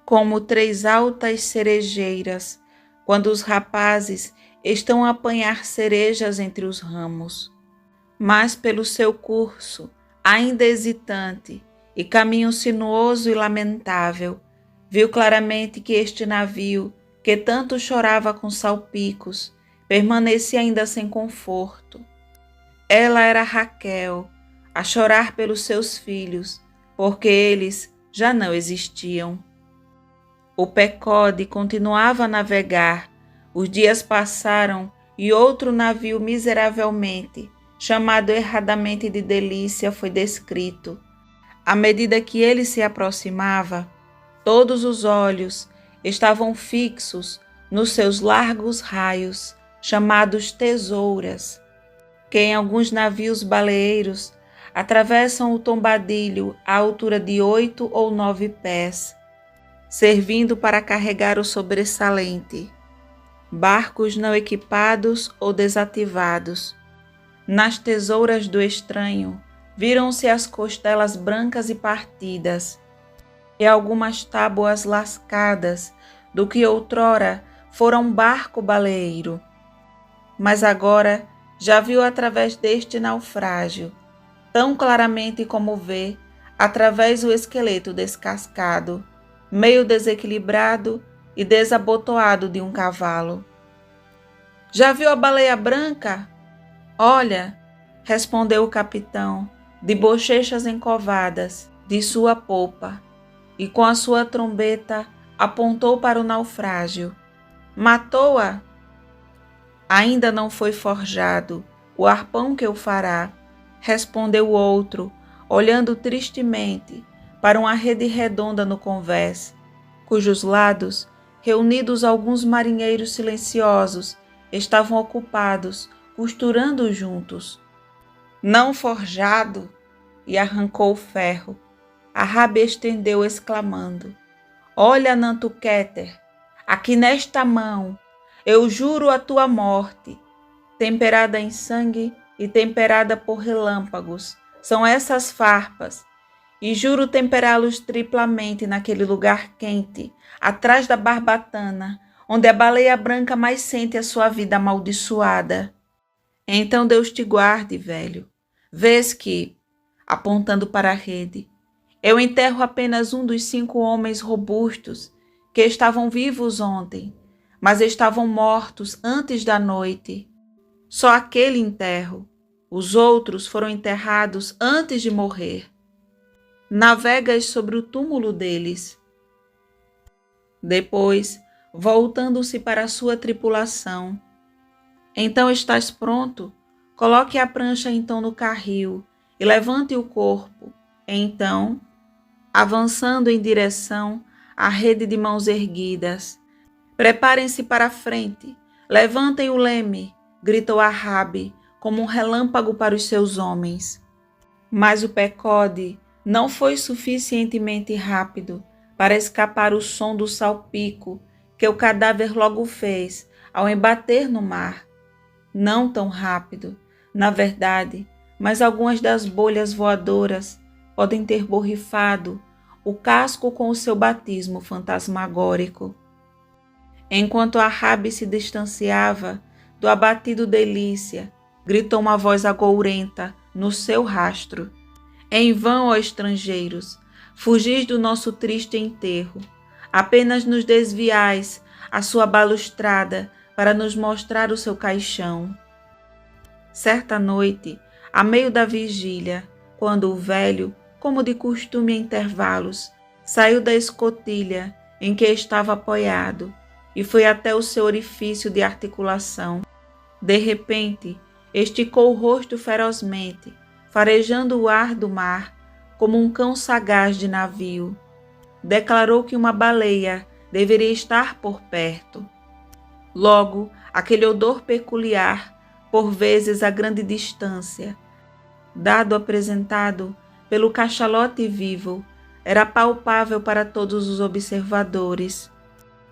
como 3 altas cerejeiras, quando os rapazes estão a apanhar cerejas entre os ramos. Mas pelo seu curso, ainda hesitante, e caminho sinuoso e lamentável, viu claramente que este navio, que tanto chorava com salpicos, permanecia ainda sem conforto. Ela era Raquel, a chorar pelos seus filhos, porque eles já não existiam. O Pequod continuava a navegar. Os dias passaram e outro navio miseravelmente, chamado erradamente de Delícia, foi descrito. À medida que ele se aproximava, todos os olhos estavam fixos nos seus largos raios, chamados tesouras, que em alguns navios baleeiros atravessam o tombadilho à altura de 8 ou 9 pés, servindo para carregar o sobressalente. Barcos não equipados ou desativados. Nas tesouras do estranho, viram-se as costelas brancas e partidas, e algumas tábuas lascadas do que outrora fora um barco baleeiro. Mas agora já viu através deste naufrágio, tão claramente como vê através do esqueleto descascado, meio desequilibrado e desabotoado de um cavalo. Já viu a baleia branca? Olha, respondeu o capitão, de bochechas encovadas, de sua popa, e com a sua trombeta apontou para o naufrágio. Matou-a? Ainda não foi forjado o arpão que o fará, respondeu o outro, olhando tristemente para uma rede redonda no convés, cujos lados, reunidos alguns marinheiros silenciosos, estavam ocupados, costurando juntos. Não forjado? E arrancou o ferro. A Rabi estendeu, exclamando: Olha, Nantucketer, aqui nesta mão, eu juro a tua morte, temperada em sangue e temperada por relâmpagos, são essas farpas, e juro temperá-los triplamente naquele lugar quente, atrás da barbatana, onde a baleia branca mais sente a sua vida amaldiçoada. Então Deus te guarde, velho. Vês que, apontando para a rede, eu enterro apenas um dos 5 homens robustos que estavam vivos ontem, mas estavam mortos antes da noite. Só aquele enterro. Os outros foram enterrados antes de morrer. Navegas sobre o túmulo deles. Depois, voltando-se para a sua tripulação. Então estás pronto? Coloque a prancha então no carril e levante o corpo. Então, avançando em direção à rede de mãos erguidas, Preparem-se para a frente, levantem o leme, gritou Rabi, como um relâmpago para os seus homens. Mas o Pecode não foi suficientemente rápido para escapar o som do salpico que o cadáver logo fez ao embater no mar. Não tão rápido, na verdade, mas algumas das bolhas voadoras podem ter borrifado o casco com o seu batismo fantasmagórico. Enquanto Rabi se distanciava do abatido Delícia, gritou uma voz agourenta no seu rastro. Em vão, ó estrangeiros, fugis do nosso triste enterro. Apenas nos desviais a sua balustrada para nos mostrar o seu caixão. Certa noite, a meio da vigília, quando o velho, como de costume a intervalos, saiu da escotilha em que estava apoiado e foi até o seu orifício de articulação. De repente, esticou o rosto ferozmente, farejando o ar do mar como um cão sagaz de navio. Declarou que uma baleia deveria estar por perto. Logo, aquele odor peculiar, por vezes a grande distância, dado apresentado pelo cachalote vivo, era palpável para todos os observadores.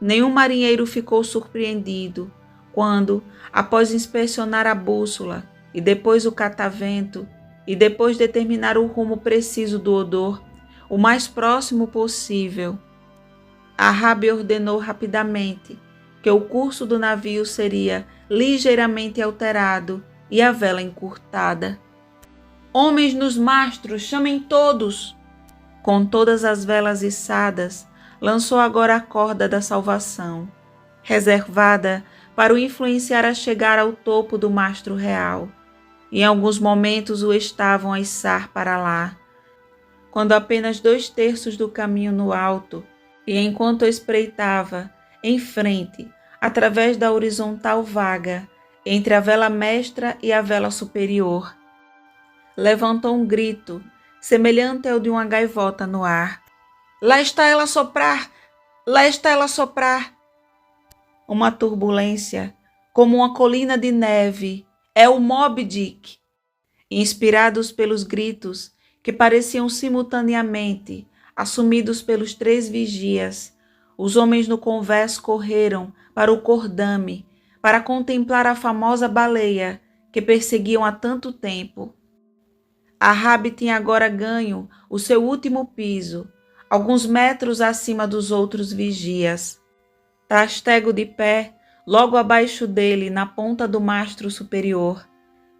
Nenhum marinheiro ficou surpreendido quando, após inspecionar a bússola e depois o catavento, e depois determinar o rumo preciso do odor, o mais próximo possível, Rabi ordenou rapidamente que o curso do navio seria ligeiramente alterado e a vela encurtada. Homens nos mastros, chamem todos! Com todas as velas içadas, lançou agora a corda da salvação, reservada para o influenciar a chegar ao topo do mastro real. Em alguns momentos o estavam a içar para lá, quando apenas 2/3 do caminho no alto, e enquanto espreitava, em frente, através da horizontal vaga, entre a vela mestra e a vela superior, levantou um grito, semelhante ao de uma gaivota no ar. Lá está ela a soprar! Lá está ela a soprar! Uma turbulência, como uma colina de neve, é o Moby Dick. Inspirados pelos gritos, que pareciam simultaneamente assumidos pelos 3 vigias, os homens no convés correram para o cordame para contemplar a famosa baleia que perseguiam há tanto tempo. Rabi tinha agora ganho o seu último piso, alguns metros acima dos outros vigias. Tastego de pé, logo abaixo dele, na ponta do mastro superior,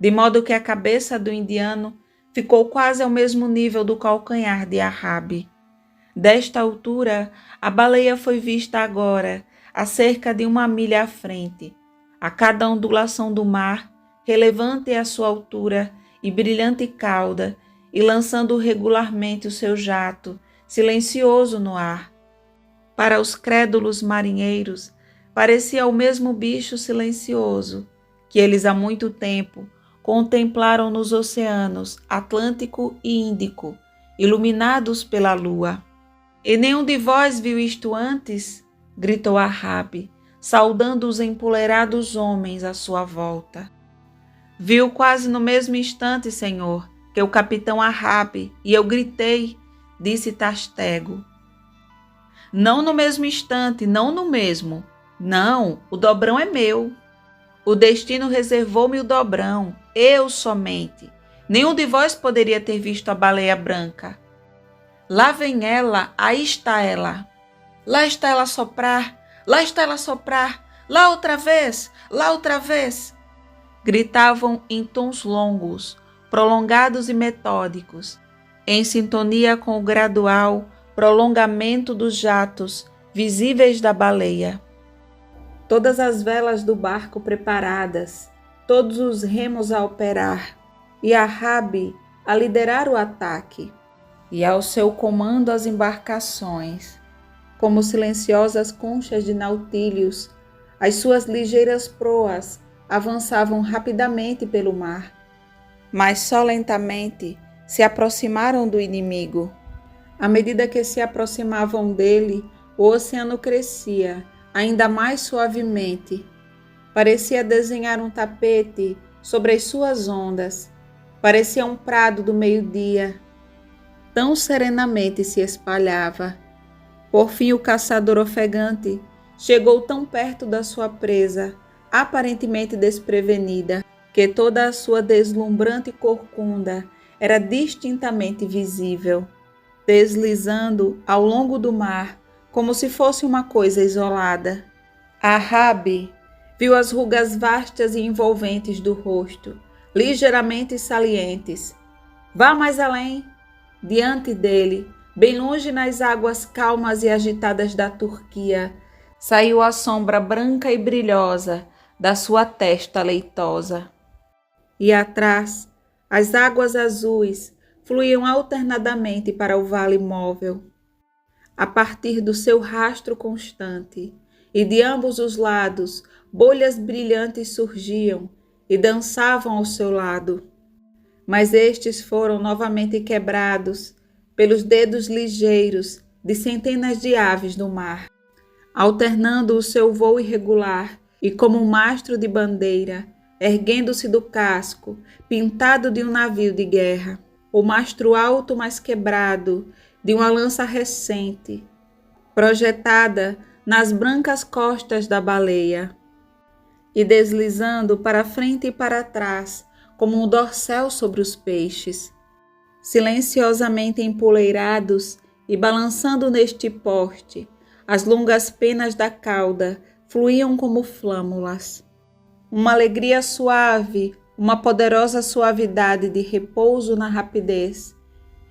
de modo que a cabeça do indiano ficou quase ao mesmo nível do calcanhar de Rabi. Desta altura, a baleia foi vista agora a cerca de 1 milha à frente. A cada ondulação do mar, relevante à sua altura e brilhante cauda, e lançando regularmente o seu jato, silencioso no ar. Para os crédulos marinheiros, parecia o mesmo bicho silencioso que eles há muito tempo contemplaram nos oceanos Atlântico e Índico, iluminados pela lua. E nenhum de vós viu isto antes? Gritou Rabi, saudando os empoleirados homens à sua volta. Viu quase no mesmo instante, senhor, que o capitão Rabi, e eu gritei, disse Tastego. Não no mesmo instante, não no mesmo. Não, o dobrão é meu. O destino reservou-me o dobrão, eu somente. Nenhum de vós poderia ter visto a baleia branca. Lá vem ela, aí está ela. Lá está ela a soprar, lá está ela a soprar, lá outra vez, lá outra vez. Gritavam em tons longos, prolongados e metódicos, em sintonia com o gradual prolongamento dos jatos visíveis da baleia. Todas as velas do barco preparadas, todos os remos a operar, e Rabi a liderar o ataque, e ao seu comando as embarcações, como silenciosas conchas de nautílios, as suas ligeiras proas avançavam rapidamente pelo mar, mas só lentamente se aproximaram do inimigo. À medida que se aproximavam dele, o oceano crescia, ainda mais suavemente. Parecia desenhar um tapete sobre as suas ondas. Parecia um prado do meio-dia. Tão serenamente se espalhava. Por fim, o caçador ofegante chegou tão perto da sua presa, aparentemente desprevenida, que toda a sua deslumbrante corcunda era distintamente visível, deslizando ao longo do mar, como se fosse uma coisa isolada. Rabi viu as rugas vastas e envolventes do rosto, ligeiramente salientes. Vá mais além! Diante dele, bem longe nas águas calmas e agitadas da Turquia, saiu a sombra branca e brilhosa da sua testa leitosa. E atrás, as águas azuis fluíam alternadamente para o vale móvel. A partir do seu rastro constante, e de ambos os lados, bolhas brilhantes surgiam e dançavam ao seu lado. Mas estes foram novamente quebrados pelos dedos ligeiros de centenas de aves do mar, alternando o seu voo irregular e como um mastro de bandeira, erguendo-se do casco, pintado de um navio de guerra, o mastro alto mas quebrado de uma lança recente, projetada nas brancas costas da baleia, e deslizando para frente e para trás, como um dorsal sobre os peixes, silenciosamente empoleirados e balançando neste porte, as longas penas da cauda fluíam como flâmulas. Uma alegria suave, uma poderosa suavidade de repouso na rapidez,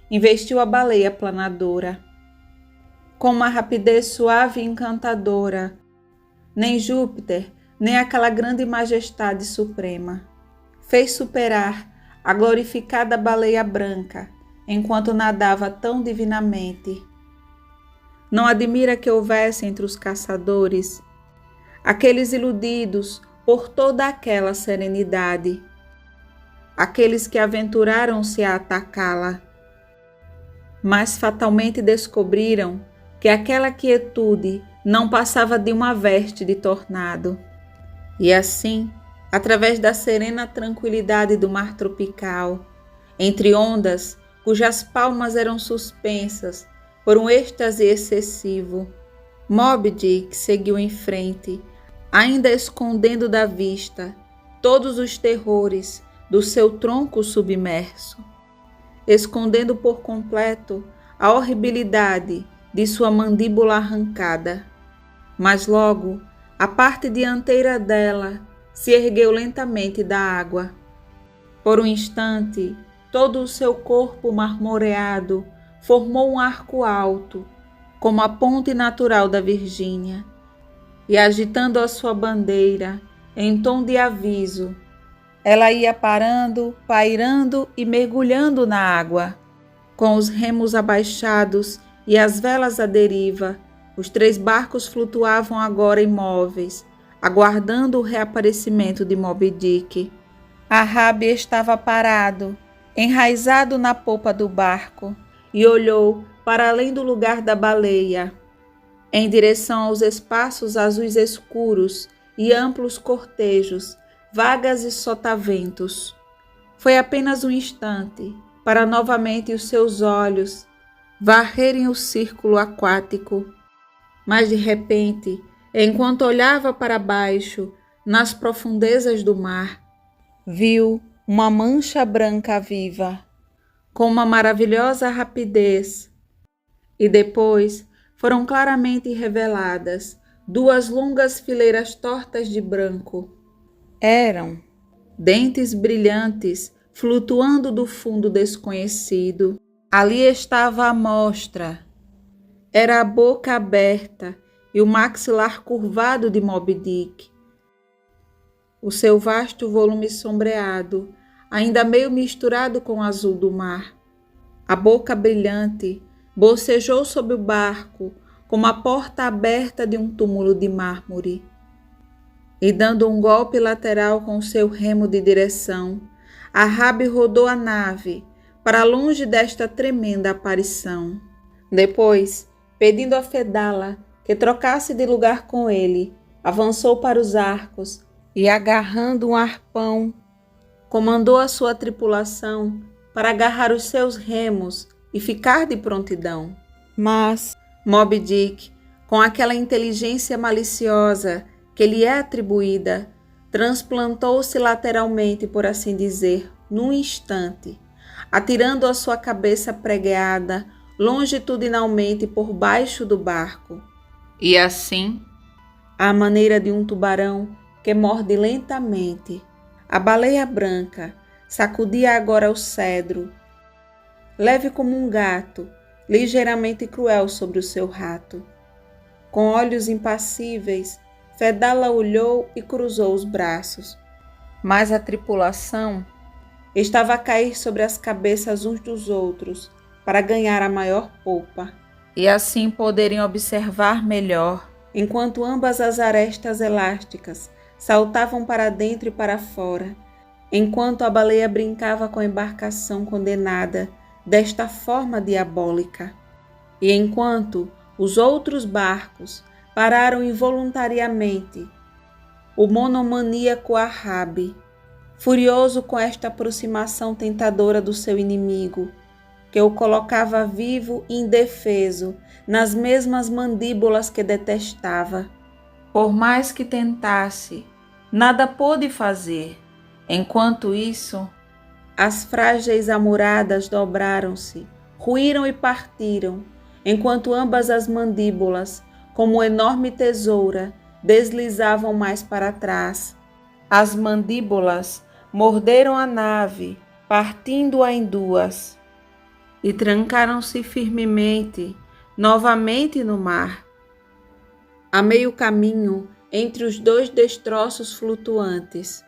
investiu a baleia planadora. Com uma rapidez suave e encantadora, nem Júpiter, nem aquela grande majestade suprema, fez superar a glorificada baleia branca, enquanto nadava tão divinamente. Não admira que houvesse entre os caçadores aqueles iludidos por toda aquela serenidade, aqueles que aventuraram-se a atacá-la, mas fatalmente descobriram que aquela quietude não passava de uma veste de tornado. E assim, através da serena tranquilidade do mar tropical, entre ondas cujas palmas eram suspensas por um êxtase excessivo, Moby Dick seguiu em frente, ainda escondendo da vista todos os terrores do seu tronco submerso, escondendo por completo a horribilidade de sua mandíbula arrancada. Mas logo, a parte dianteira dela se ergueu lentamente da água. Por um instante, todo o seu corpo marmoreado formou um arco alto, como a ponte natural da Virgínia, e agitando a sua bandeira em tom de aviso, ela ia parando, pairando e mergulhando na água. Com os remos abaixados e as velas à deriva, os 3 barcos flutuavam agora imóveis, aguardando o reaparecimento de Moby Dick. Rabi estava parado, enraizado na popa do barco, e olhou para além do lugar da baleia, em direção aos espaços azuis escuros e amplos cortejos, vagas e sotaventos. Foi apenas um instante para novamente os seus olhos varrerem o círculo aquático. Mas de repente, enquanto olhava para baixo, nas profundezas do mar, viu uma mancha branca viva, com uma maravilhosa rapidez, e depois foram claramente reveladas 2 longas fileiras tortas de branco. Eram dentes brilhantes flutuando do fundo desconhecido. Ali estava a mostra. Era a boca aberta e o maxilar curvado de Moby Dick. O seu vasto volume sombreado, ainda meio misturado com o azul do mar. A boca brilhante bocejou sob o barco como a porta aberta de um túmulo de mármore. E dando um golpe lateral com seu remo de direção, Rabi rodou a nave para longe desta tremenda aparição. Depois, pedindo a Fedala que trocasse de lugar com ele, avançou para os arcos e, agarrando um arpão, comandou a sua tripulação para agarrar os seus remos e ficar de prontidão. Mas Moby Dick, com aquela inteligência maliciosa que lhe é atribuída, transplantou-se lateralmente, por assim dizer, num instante, atirando a sua cabeça pregueada longitudinalmente por baixo do barco. E assim, à maneira de um tubarão que morde lentamente, a baleia branca sacudia agora o cedro, leve como um gato, ligeiramente cruel sobre o seu rato. Com olhos impassíveis, Fedallah olhou e cruzou os braços. Mas a tripulação estava a cair sobre as cabeças uns dos outros para ganhar a maior polpa, e assim poderem observar melhor, enquanto ambas as arestas elásticas saltavam para dentro e para fora, enquanto a baleia brincava com a embarcação condenada desta forma diabólica, e enquanto os outros barcos pararam involuntariamente. O monomaníaco Ahab, furioso com esta aproximação tentadora do seu inimigo, que o colocava vivo e indefeso nas mesmas mandíbulas que detestava, por mais que tentasse, nada pôde fazer. Enquanto isso, as frágeis amouradas dobraram-se, ruíram e partiram, enquanto ambas as mandíbulas, como uma enorme tesoura, deslizavam mais para trás. As mandíbulas morderam a nave, partindo-a em duas, e trancaram-se firmemente, novamente no mar. A meio caminho entre os dois destroços flutuantes,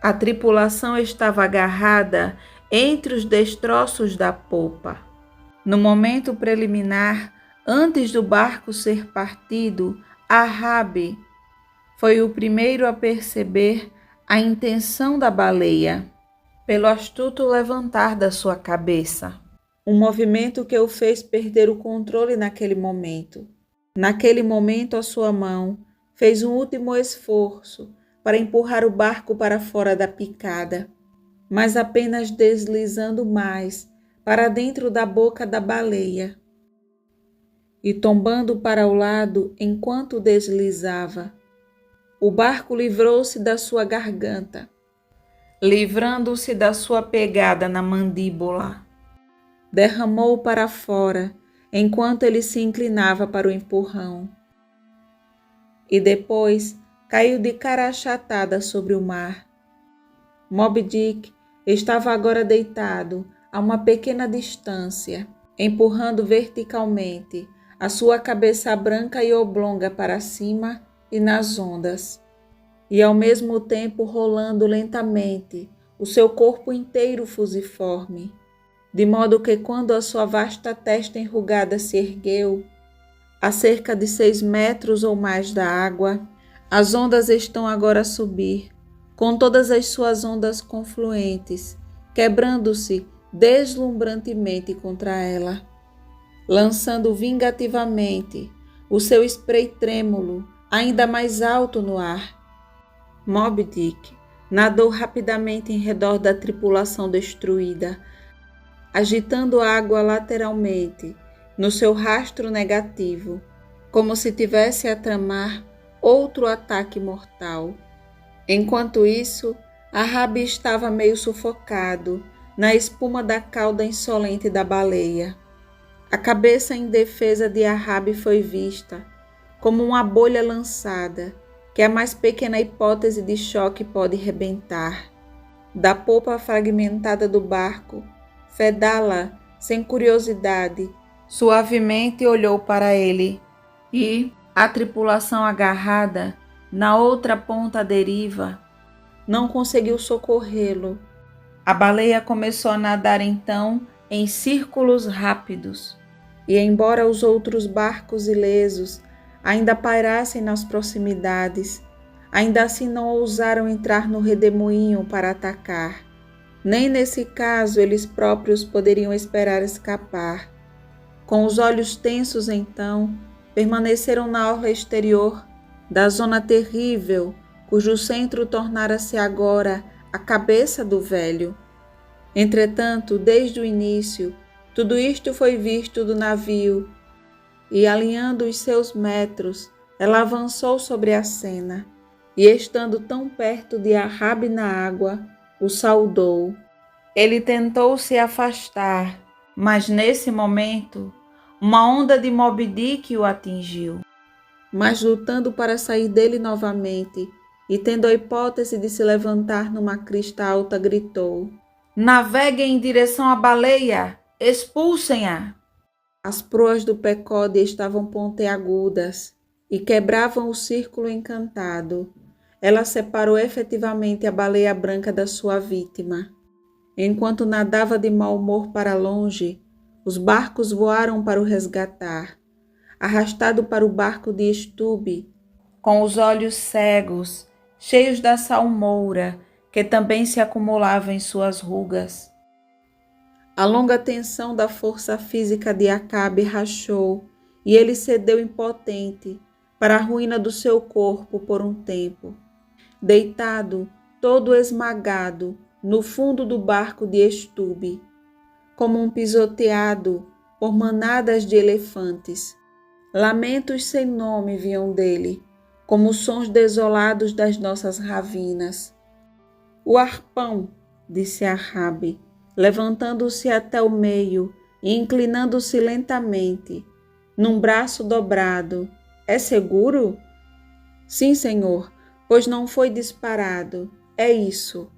a tripulação estava agarrada entre os destroços da popa. No momento preliminar, antes do barco ser partido, Ahab foi o primeiro a perceber a intenção da baleia, pelo astuto levantar da sua cabeça. Um movimento que o fez perder o controle naquele momento. Naquele momento, a sua mão fez um último esforço para empurrar o barco para fora da picada, mas apenas deslizando mais para dentro da boca da baleia e tombando para o lado enquanto deslizava. O barco livrou-se da sua garganta, livrando-se da sua pegada na mandíbula. Derramou para fora enquanto ele se inclinava para o empurrão. E depois caiu de cara achatada sobre o mar. Moby Dick estava agora deitado a uma pequena distância, empurrando verticalmente a sua cabeça branca e oblonga para cima e nas ondas, e ao mesmo tempo rolando lentamente o seu corpo inteiro fusiforme, de modo que quando a sua vasta testa enrugada se ergueu, a cerca de 6 metros ou mais da água, as ondas estão agora a subir, com todas as suas ondas confluentes, quebrando-se deslumbrantemente contra ela, lançando vingativamente o seu spray trêmulo ainda mais alto no ar. Moby Dick nadou rapidamente em redor da tripulação destruída, agitando a água lateralmente no seu rastro negativo, como se tivesse a tramar outro ataque mortal. Enquanto isso, Ahab estava meio sufocado na espuma da cauda insolente da baleia. A cabeça indefesa de Ahab foi vista como uma bolha lançada que a mais pequena hipótese de choque pode rebentar. Da polpa fragmentada do barco, Fedallah, sem curiosidade, suavemente olhou para ele e a tripulação agarrada na outra ponta à deriva não conseguiu socorrê-lo. A baleia começou a nadar então em círculos rápidos, e embora os outros barcos ilesos ainda pairassem nas proximidades, ainda assim não ousaram entrar no redemoinho para atacar. Nem nesse caso eles próprios poderiam esperar escapar. Com os olhos tensos então, permaneceram na orla exterior da zona terrível, cujo centro tornara-se agora a cabeça do velho. Entretanto, desde o início, tudo isto foi visto do navio, e alinhando os seus metros, ela avançou sobre a cena, e estando tão perto de Ahabe na água, o saudou. Ele tentou se afastar, mas nesse momento, uma onda de Moby Dick o atingiu. Mas lutando para sair dele novamente, e tendo a hipótese de se levantar numa crista alta, gritou: "Naveguem em direção à baleia! Expulsem-a!" As proas do Pecode estavam pontiagudas e quebravam o círculo encantado. Ela separou efetivamente a baleia branca da sua vítima. Enquanto nadava de mau humor para longe, os barcos voaram para o resgatar. Arrastado para o barco de Stube, com os olhos cegos, cheios da salmoura, que também se acumulava em suas rugas. A longa tensão da força física de Acabe rachou, e ele cedeu impotente para a ruína do seu corpo por um tempo. Deitado, todo esmagado, no fundo do barco de Stube, como um pisoteado por manadas de elefantes. Lamentos sem nome vinham dele, como sons desolados das nossas ravinas. "O arpão", disse Ahabe, levantando-se até o meio e inclinando-se lentamente, num braço dobrado. "É seguro?" "Sim, senhor, pois não foi disparado. É isso",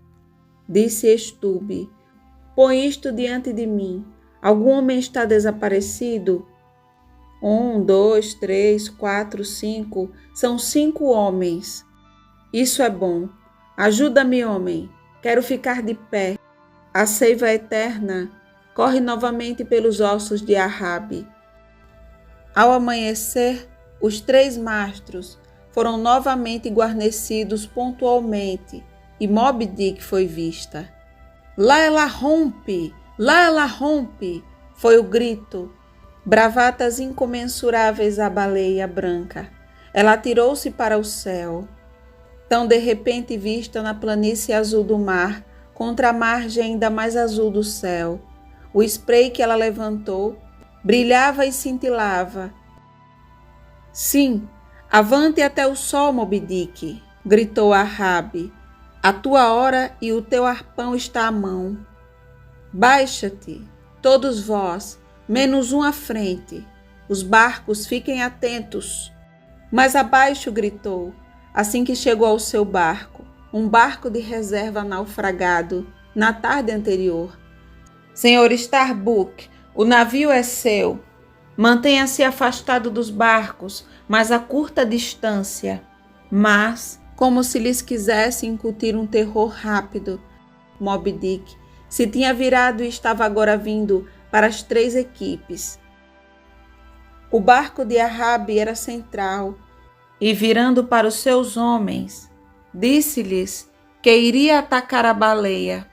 disse Stube. "Põe isto diante de mim. Algum homem está desaparecido?" 1, 2, 3, 4, 5. São 5 homens. "Isso é bom. Ajuda-me, homem. Quero ficar de pé." A seiva eterna corre novamente pelos ossos de Ahabe. Ao amanhecer, os 3 mastros foram novamente guarnecidos pontualmente e Moby Dick foi vista. "Lá ela rompe! Lá ela rompe!" foi o grito. Bravatas incomensuráveis à baleia branca. Ela atirou-se para o céu. Tão de repente vista na planície azul do mar, contra a margem ainda mais azul do céu. O spray que ela levantou brilhava e cintilava. "Sim, avante até o sol, Moby Dick", gritou Ahabe. "A tua hora e o teu arpão está à mão. Baixa-te, todos vós, menos um à frente. Os barcos fiquem atentos." "Mais abaixo", gritou, assim que chegou ao seu barco, um barco de reserva naufragado na tarde anterior. "Senhor Starbuck, o navio é seu. Mantenha-se afastado dos barcos, mas a curta distância." Mas, como se lhes quisesse incutir um terror rápido, Moby Dick se tinha virado e estava agora vindo para as 3 equipes. O barco de Ahabe era central, e virando para os seus homens, disse-lhes que iria atacar a baleia.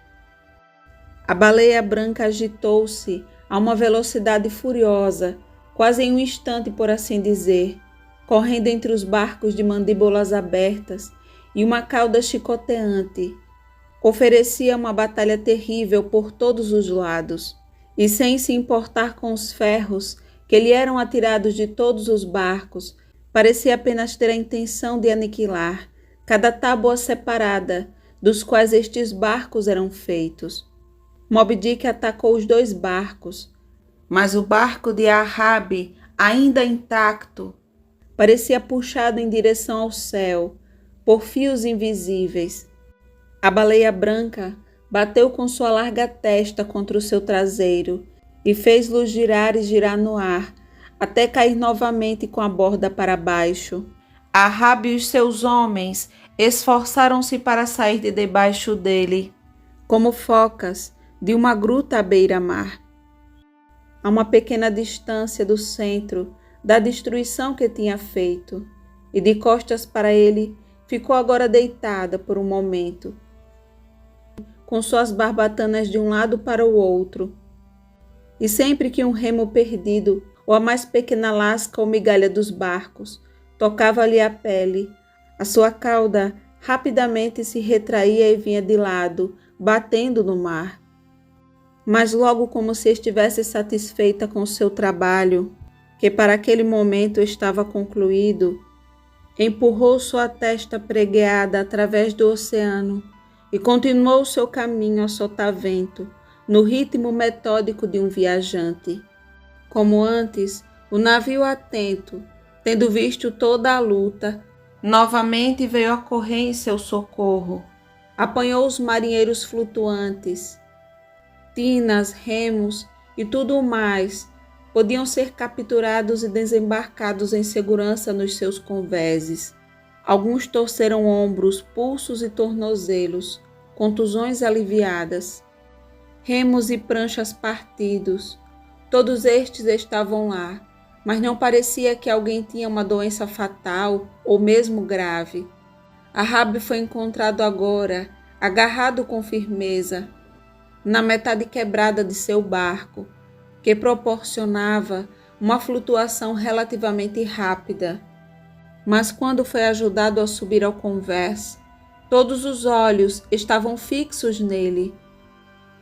A baleia branca agitou-se a uma velocidade furiosa, quase em um instante, por assim dizer, correndo entre os barcos de mandíbulas abertas e uma cauda chicoteante. Oferecia uma batalha terrível por todos os lados, e sem se importar com os ferros que lhe eram atirados de todos os barcos, parecia apenas ter a intenção de aniquilar cada tábua separada dos quais estes barcos eram feitos. Moby Dick atacou os 2 barcos, mas o barco de Ahabe, ainda intacto, parecia puxado em direção ao céu por fios invisíveis. A baleia branca bateu com sua larga testa contra o seu traseiro e fez-lo girar e girar no ar, até cair novamente com a borda para baixo. Ahabe e os seus homens esforçaram-se para sair de debaixo dele, como focas de uma gruta à beira-mar. A uma pequena distância do centro da destruição que tinha feito, e de costas para ele ficou agora deitada por um momento, com suas barbatanas de um lado para o outro. E sempre que um remo perdido ou a mais pequena lasca ou migalha dos barcos, tocava-lhe a pele. A sua cauda rapidamente se retraía e vinha de lado, batendo no mar. Mas logo, como se estivesse satisfeita com seu trabalho, que para aquele momento estava concluído, empurrou sua testa pregueada através do oceano e continuou seu caminho a sotavento, no ritmo metódico de um viajante. Como antes, o navio atento, tendo visto toda a luta, novamente veio a correr em seu socorro. Apanhou os marinheiros flutuantes. Tinas, remos e tudo mais podiam ser capturados e desembarcados em segurança nos seus convéses. Alguns torceram ombros, pulsos e tornozelos, contusões aliviadas. Remos e pranchas partidos, todos estes estavam lá, mas não parecia que alguém tinha uma doença fatal ou mesmo grave. Ahab foi encontrado agora, agarrado com firmeza, na metade quebrada de seu barco, que proporcionava uma flutuação relativamente rápida. Mas quando foi ajudado a subir ao convés, todos os olhos estavam fixos nele,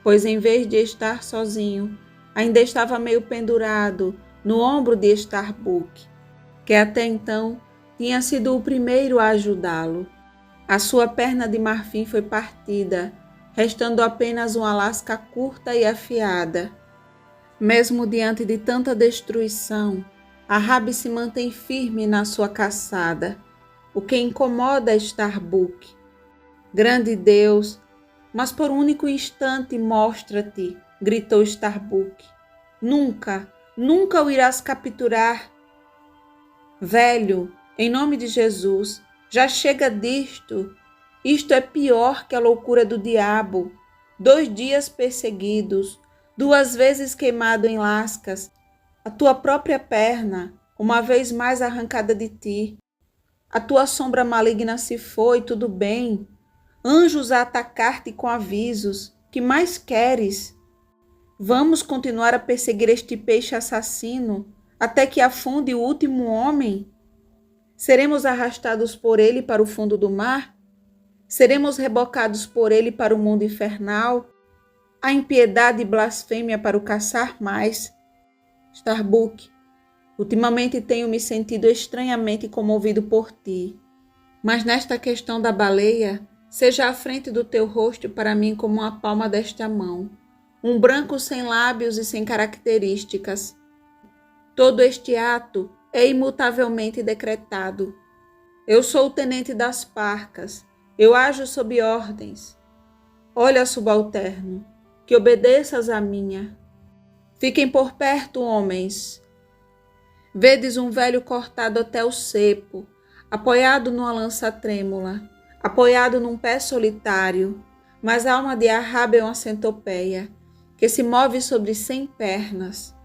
pois em vez de estar sozinho, ainda estava meio pendurado no ombro de Starbuck, que até então tinha sido o primeiro a ajudá-lo. A sua perna de marfim foi partida, restando apenas uma lasca curta e afiada. Mesmo diante de tanta destruição, Ahab se mantém firme na sua caçada, o que incomoda Starbuck. Grande Deus, mas por um único instante mostra-te, gritou Starbuck. Nunca, nunca o irás capturar. Velho, em nome de Jesus, já chega disto. Isto é pior que a loucura do diabo. 2 dias perseguidos, 2 vezes queimado em lascas, a tua própria perna, uma vez mais arrancada de ti. A tua sombra maligna se foi, tudo bem. Anjos a atacar-te com avisos. Que mais queres? Vamos continuar a perseguir este peixe assassino até que afunde o último homem? Seremos arrastados por ele para o fundo do mar? Seremos rebocados por ele para o mundo infernal? A impiedade e blasfêmia para o caçar mais? Starbuck, ultimamente tenho me sentido estranhamente comovido por ti, mas nesta questão da baleia, seja à frente do teu rosto para mim como a palma desta mão, um branco sem lábios e sem características. Todo este ato é imutavelmente decretado. Eu sou o tenente das Parcas, eu ajo sob ordens. Olha, subalterno, que obedeças à minha. Fiquem por perto, homens. Vedes um velho cortado até o cepo, apoiado numa lança trêmula, apoiado num pé solitário, mas a alma de Ahab é uma centopeia, que se move sobre 100 pernas.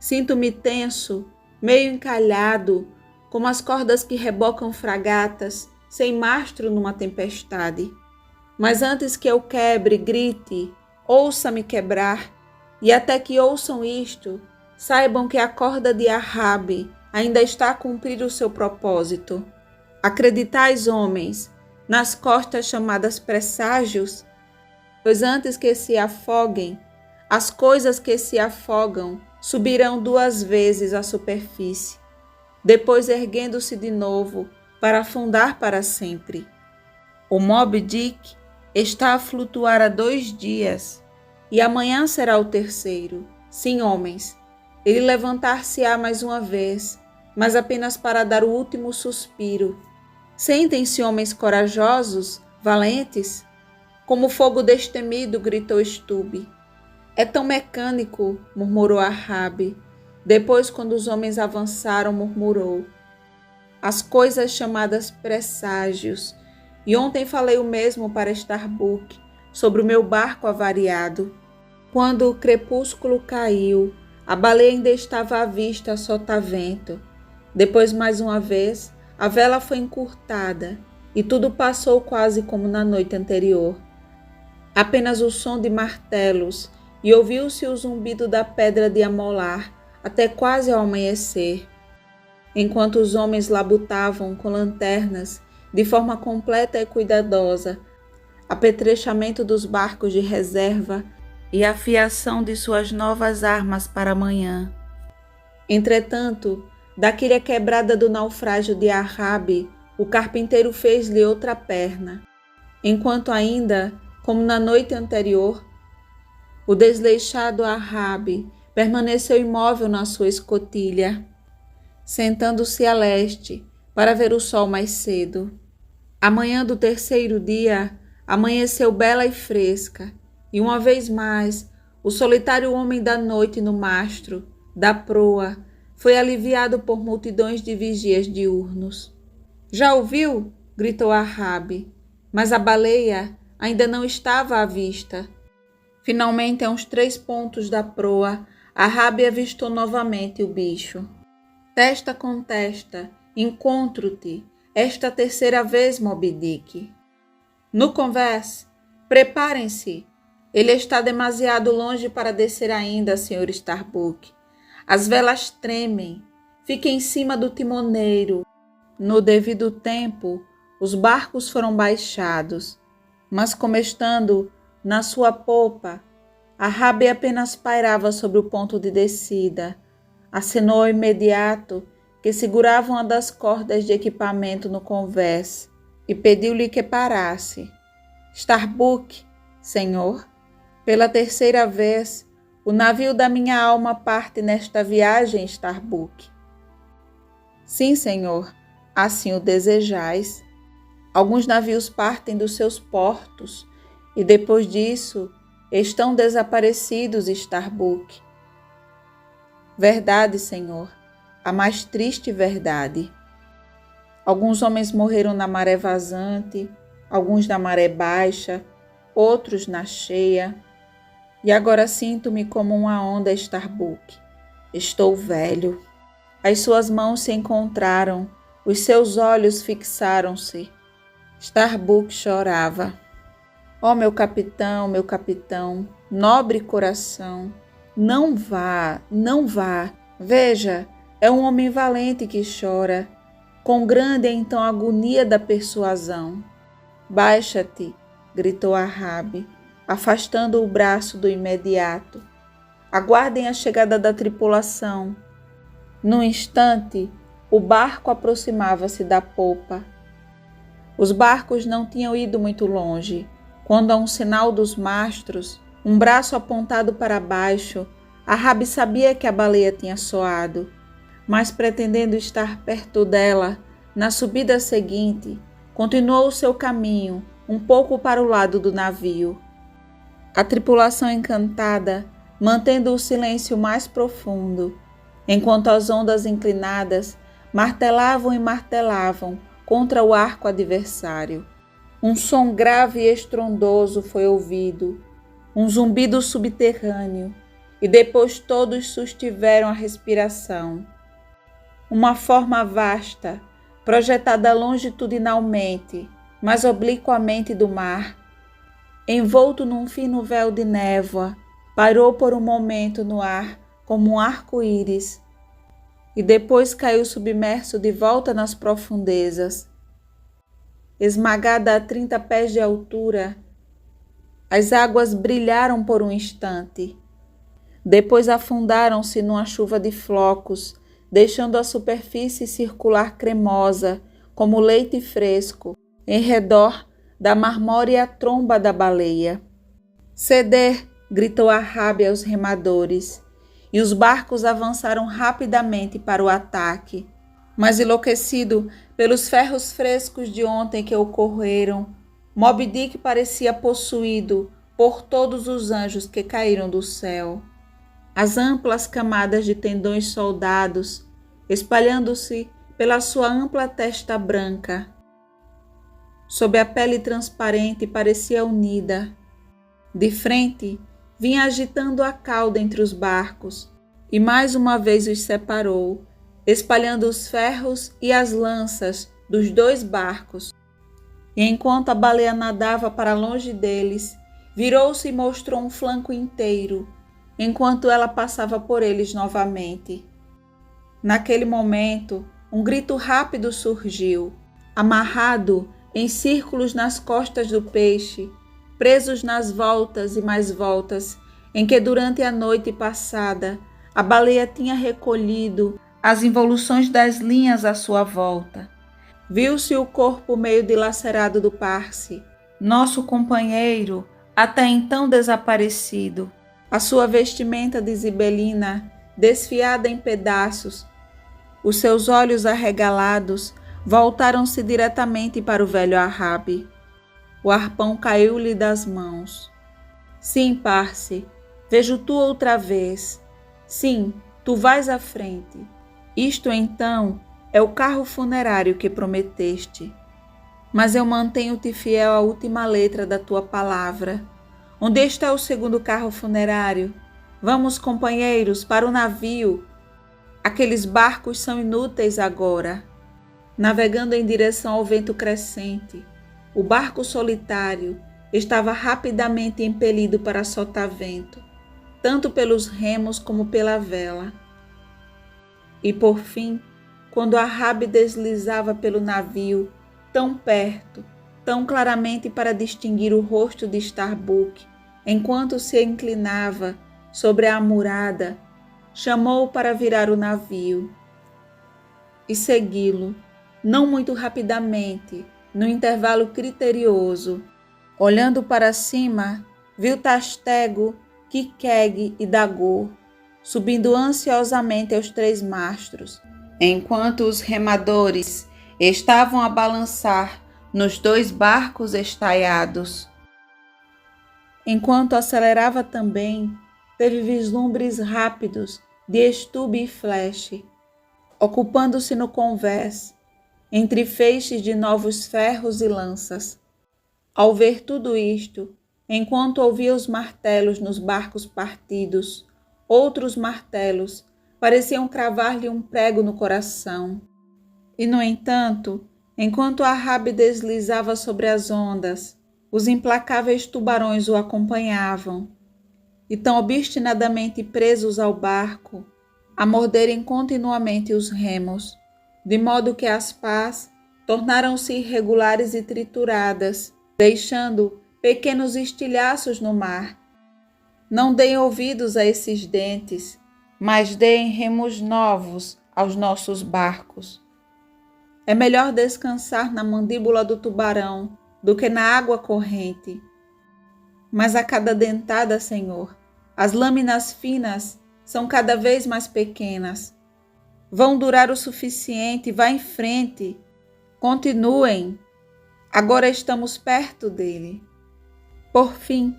Sinto-me tenso, meio encalhado, como as cordas que rebocam fragatas, sem mastro numa tempestade. Mas antes que eu quebre, grite, ouça-me quebrar, e até que ouçam isto, saibam que a corda de Ahab ainda está a cumprir o seu propósito. Acreditais, homens, nas costas chamadas presságios? Pois antes que se afoguem, as coisas que se afogam subirão 2 vezes à superfície, depois erguendo-se de novo para afundar para sempre. O Moby Dick está a flutuar há 2 dias, e amanhã será o 3º. Sim, homens, ele levantar-se-á mais uma vez, mas apenas para dar o último suspiro. Sentem-se, homens corajosos, valentes? Como o fogo destemido, gritou Stubb. É tão mecânico, murmurou Ahab. Depois, quando os homens avançaram, murmurou. As coisas chamadas presságios. E ontem falei o mesmo para Starbuck, sobre o meu barco avariado. Quando o crepúsculo caiu, a baleia ainda estava à vista a sotavento. Depois, mais uma vez, a vela foi encurtada e tudo passou quase como na noite anterior. Apenas o som de martelos e ouviu-se o zumbido da pedra de amolar até quase ao amanhecer, enquanto os homens labutavam com lanternas de forma completa e cuidadosa, apetrechamento dos barcos de reserva e afiação de suas novas armas para amanhã. Entretanto, daquela quebrada do naufrágio de Arrabe, o carpinteiro fez-lhe outra perna, enquanto ainda, como na noite anterior, o desleixado Arrabe permaneceu imóvel na sua escotilha, sentando-se a leste para ver o sol mais cedo. A manhã do terceiro dia amanheceu bela e fresca, e uma vez mais o solitário homem da noite no mastro da proa foi aliviado por multidões de vigias diurnos. Já ouviu? Gritou Arrabe, mas a baleia ainda não estava à vista. Finalmente, a uns 3 pontos da proa, Arrabe avistou novamente o bicho. Testa com testa, encontro-te, esta terceira vez, Moby Dick. No convés, preparem-se. Ele está demasiado longe para descer ainda, Sr. Starbuck. As velas tremem. Fique em cima do timoneiro. No devido tempo, os barcos foram baixados, mas como estando na sua popa, Arrabe apenas pairava sobre o ponto de descida. Acenou ao imediato que segurava uma das cordas de equipamento no convés e pediu-lhe que parasse. Starbuck, senhor, pela terceira vez, o navio da minha alma parte nesta viagem, Starbuck. Sim, senhor, assim o desejais. Alguns navios partem dos seus portos e depois disso estão desaparecidos, Starbuck. Verdade, senhor, a mais triste verdade. Alguns homens morreram na maré vazante, alguns na maré baixa, outros na cheia. E agora sinto-me como uma onda, Starbuck. Estou velho. As suas mãos se encontraram, os seus olhos fixaram-se. Starbuck chorava. Oh, meu capitão, nobre coração, não vá, não vá. Veja, é um homem valente que chora. Quão grande é então a agonia da persuasão. Baixa-te, gritou Arrabe, afastando o braço do imediato. Aguardem a chegada da tripulação. Num instante, o barco aproximava-se da popa. Os barcos não tinham ido muito longe, quando a um sinal dos mastros, um braço apontado para baixo, Arrabe sabia que a baleia tinha soado, mas pretendendo estar perto dela, na subida seguinte, continuou o seu caminho, um pouco para o lado do navio. A tripulação encantada, mantendo o silêncio mais profundo, enquanto as ondas inclinadas martelavam e martelavam contra o arco adversário. Um som grave e estrondoso foi ouvido, um zumbido subterrâneo, e depois todos sustiveram a respiração. Uma forma vasta, projetada longitudinalmente, mas obliquamente do mar, envolto num fino véu de névoa, pairou por um momento no ar como um arco-íris, e depois caiu submerso de volta nas profundezas. Esmagada a 30 pés de altura, as águas brilharam por um instante. Depois afundaram-se numa chuva de flocos, deixando a superfície circular cremosa, como leite fresco, em redor da marmórea tromba da baleia. Ceder! Gritou Arrabe aos remadores, e os barcos avançaram rapidamente para o ataque. Mas enlouquecido pelos ferros frescos de ontem que ocorreram, Moby Dick parecia possuído por todos os anjos que caíram do céu. As amplas camadas de tendões soldados, espalhando-se pela sua ampla testa branca, sob a pele transparente parecia unida. De frente, vinha agitando a cauda entre os barcos, e mais uma vez os separou, espalhando os ferros e as lanças dos 2 barcos. E enquanto a baleia nadava para longe deles, virou-se e mostrou um flanco inteiro, enquanto ela passava por eles novamente. Naquele momento, um grito rápido surgiu, amarrado em círculos nas costas do peixe, presos nas voltas e mais voltas, em que durante a noite passada a baleia tinha recolhido as involuções das linhas à sua volta. Viu-se o corpo meio dilacerado do Parsi, nosso companheiro, até então desaparecido, a sua vestimenta de zibelina desfiada em pedaços. Os seus olhos arregalados voltaram-se diretamente para o velho Arabe. O arpão caiu-lhe das mãos. Sim, Parsi, vejo tu outra vez. Sim, tu vais à frente. Isto então é o carro funerário que prometeste. Mas eu mantenho-te fiel à última letra da tua palavra. Onde está o segundo carro funerário? Vamos, companheiros, para o navio. Aqueles barcos são inúteis agora. Navegando em direção ao vento crescente, o barco solitário estava rapidamente impelido para sotavento, tanto pelos remos como pela vela. E por fim, quando Arabe deslizava pelo navio, tão perto, tão claramente para distinguir o rosto de Starbuck, enquanto se inclinava sobre a amurada, chamou para virar o navio e segui-lo, não muito rapidamente, no intervalo criterioso. Olhando para cima, viu Tastego, Kikeg e Dagor subindo ansiosamente aos 3 mastros, enquanto os remadores estavam a balançar nos 2 barcos estaiados. Enquanto acelerava também, teve vislumbres rápidos de Stube e Flash, ocupando-se no convés, entre feixes de novos ferros e lanças. Ao ver tudo isto, enquanto ouvia os martelos nos barcos partidos, outros martelos pareciam cravar-lhe um prego no coração. E, no entanto, enquanto Arabe deslizava sobre as ondas, os implacáveis tubarões o acompanhavam, e tão obstinadamente presos ao barco, a morderem continuamente os remos, de modo que as pás tornaram-se irregulares e trituradas, deixando pequenos estilhaços no mar. Não deem ouvidos a esses dentes, mas deem remos novos aos nossos barcos. É melhor descansar na mandíbula do tubarão do que na água corrente. Mas a cada dentada, Senhor, as lâminas finas são cada vez mais pequenas. Vão durar o suficiente, vá em frente. Continuem. Agora estamos perto dele. Por fim,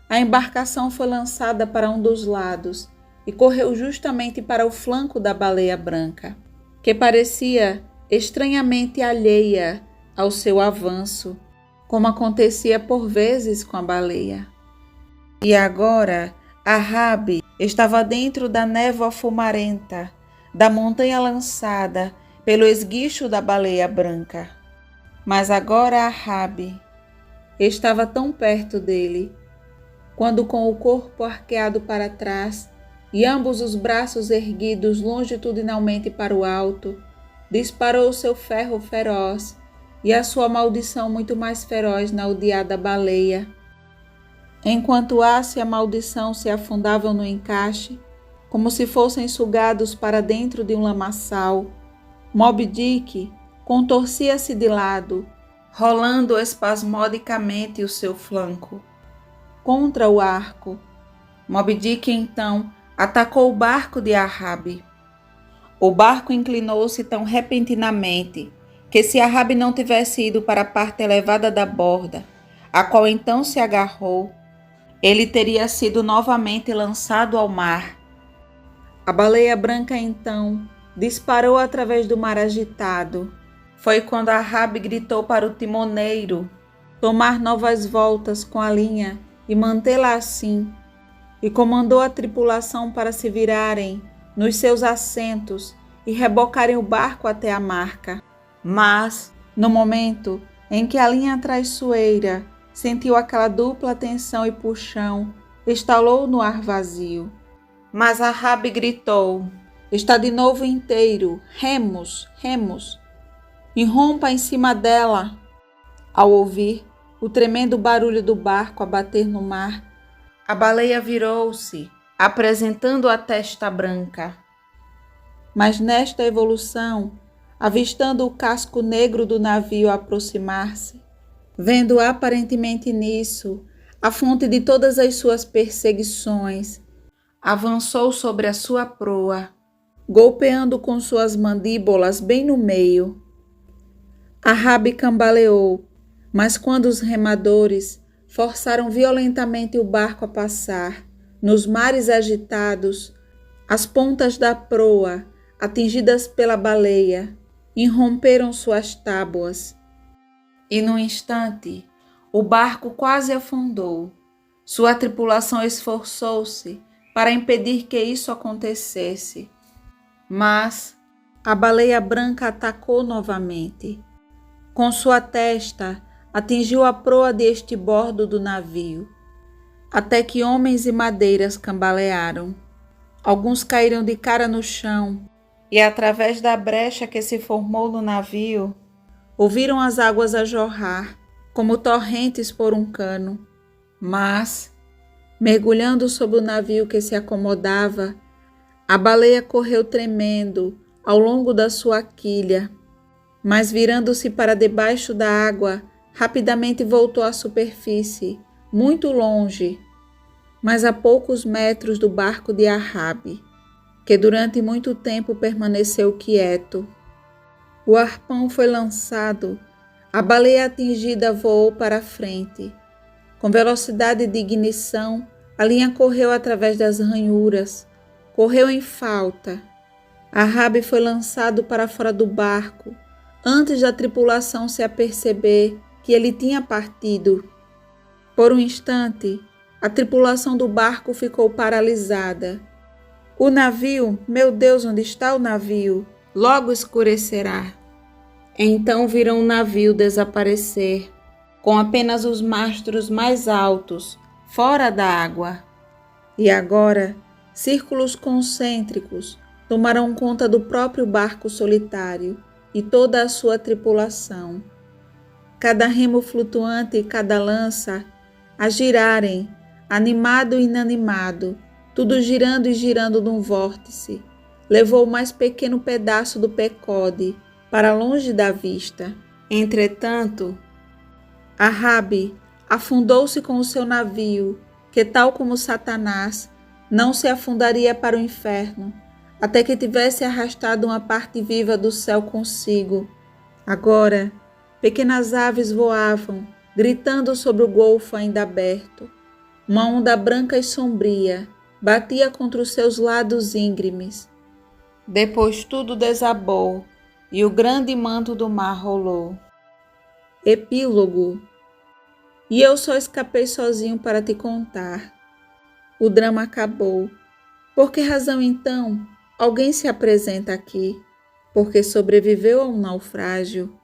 a embarcação foi lançada para um dos lados e correu justamente para o flanco da baleia branca, que parecia estranhamente alheia ao seu avanço, como acontecia por vezes com a baleia. E agora, Arabe estava dentro da névoa fumarenta, da montanha lançada pelo esguicho da baleia branca. Mas agora Arabe estava tão perto dele, quando com o corpo arqueado para trás e ambos os braços erguidos longitudinalmente para o alto, disparou o seu ferro feroz e a sua maldição muito mais feroz na odiada baleia. Enquanto o aço e a maldição se afundavam no encaixe, como se fossem sugados para dentro de um lamaçal, Moby Dick contorcia-se de lado, rolando espasmodicamente o seu flanco contra o arco. Moby Dick então atacou o barco de Arabe. O barco inclinou-se tão repentinamente que, se Arabe não tivesse ido para a parte elevada da borda, a qual então se agarrou, ele teria sido novamente lançado ao mar. A baleia branca então disparou através do mar agitado. Foi quando Arabe gritou para o timoneiro tomar novas voltas com a linha e mantê-la assim, e comandou a tripulação para se virarem nos seus assentos e rebocarem o barco até a marca. Mas, no momento em que a linha traiçoeira sentiu aquela dupla tensão e puxão, estalou no ar vazio. Mas a Rabi gritou: está de novo inteiro, remos, remos, e rompa em cima dela. Ao ouvir o tremendo barulho do barco a bater no mar, a baleia virou-se, apresentando a testa branca. Mas nesta evolução, avistando o casco negro do navio aproximar-se, vendo aparentemente nisso a fonte de todas as suas perseguições, avançou sobre a sua proa, golpeando com suas mandíbulas bem no meio. A Rabi cambaleou, mas quando os remadores forçaram violentamente o barco a passar, nos mares agitados, as pontas da proa, atingidas pela baleia, irromperam suas tábuas. E num instante, o barco quase afundou. Sua tripulação esforçou-se para impedir que isso acontecesse. Mas a baleia branca atacou novamente. Com sua testa, atingiu a proa de estibordo do navio, até que homens e madeiras cambalearam. Alguns caíram de cara no chão e, através da brecha que se formou no navio, ouviram as águas a jorrar, como torrentes por um cano. Mas, mergulhando sob o navio que se acomodava, a baleia correu tremendo ao longo da sua quilha, mas virando-se para debaixo da água, rapidamente voltou à superfície, muito longe, mas a poucos metros do barco de Rabi, que durante muito tempo permaneceu quieto. O arpão foi lançado, a baleia atingida voou para a frente. Com velocidade de ignição, a linha correu através das ranhuras, correu em falta. Rabi foi lançado para fora do barco, antes da tripulação se aperceber que ele tinha partido. Por um instante, a tripulação do barco ficou paralisada. O navio, meu Deus, onde está o navio? Logo escurecerá. Então viram o navio desaparecer, com apenas os mastros mais altos, fora da água. E agora, círculos concêntricos tomaram conta do próprio barco solitário e toda a sua tripulação. Cada remo flutuante e cada lança a girarem, animado e inanimado, tudo girando e girando num vórtice, levou o mais pequeno pedaço do Pecode para longe da vista. Entretanto, Rabi afundou-se com o seu navio, que, tal como Satanás, não se afundaria para o inferno, até que tivesse arrastado uma parte viva do céu consigo. Agora, pequenas aves voavam, gritando sobre o golfo ainda aberto. Uma onda branca e sombria batia contra os seus lados íngremes. Depois tudo desabou e o grande manto do mar rolou. Epílogo. E eu só escapei sozinho para te contar. O drama acabou. Por que razão então alguém se apresenta aqui? Porque sobreviveu a um naufrágio.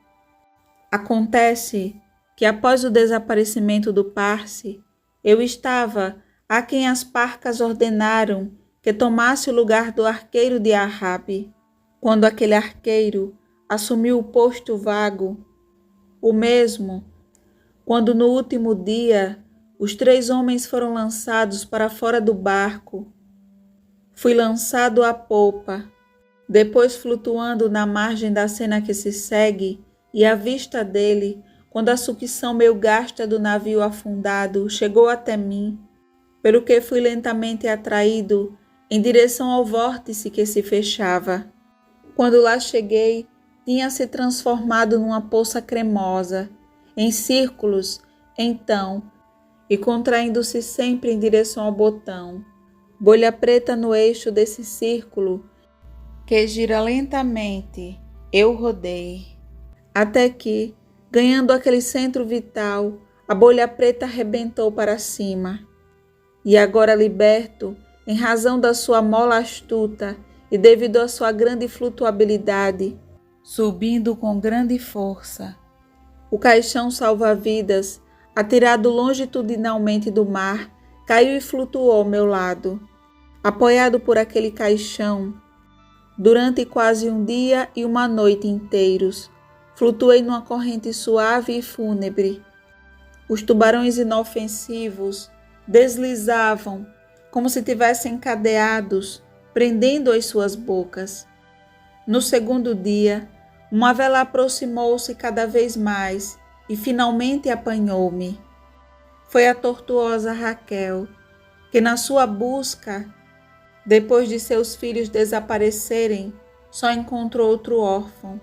Acontece que após o desaparecimento do Parse, eu estava a quem as parcas ordenaram que tomasse o lugar do arqueiro de Rabi, quando aquele arqueiro assumiu o posto vago, o mesmo quando no último dia os 3 homens foram lançados para fora do barco. Fui lançado à popa, depois flutuando na margem da cena que se segue, e à vista dele, quando a sucção meio gasta do navio afundado chegou até mim, pelo que fui lentamente atraído em direção ao vórtice que se fechava. Quando lá cheguei, tinha se transformado numa poça cremosa, em círculos, então, e contraindo-se sempre em direção ao botão, bolha preta no eixo desse círculo, que gira lentamente, eu rodei, até que, ganhando aquele centro vital, a bolha preta arrebentou para cima. E agora liberto, em razão da sua mola astuta e devido à sua grande flutuabilidade, subindo com grande força, o caixão salva-vidas, atirado longitudinalmente do mar, caiu e flutuou ao meu lado. apoiado por aquele caixão, durante quase um dia e uma noite inteiros, flutuei numa corrente suave e fúnebre. Os tubarões inofensivos deslizavam como se tivessem encadeados, prendendo as suas bocas. No segundo dia, uma vela aproximou-se cada vez mais e finalmente apanhou-me. Foi a tortuosa Raquel, que na sua busca, depois de seus filhos desaparecerem, só encontrou outro órfão,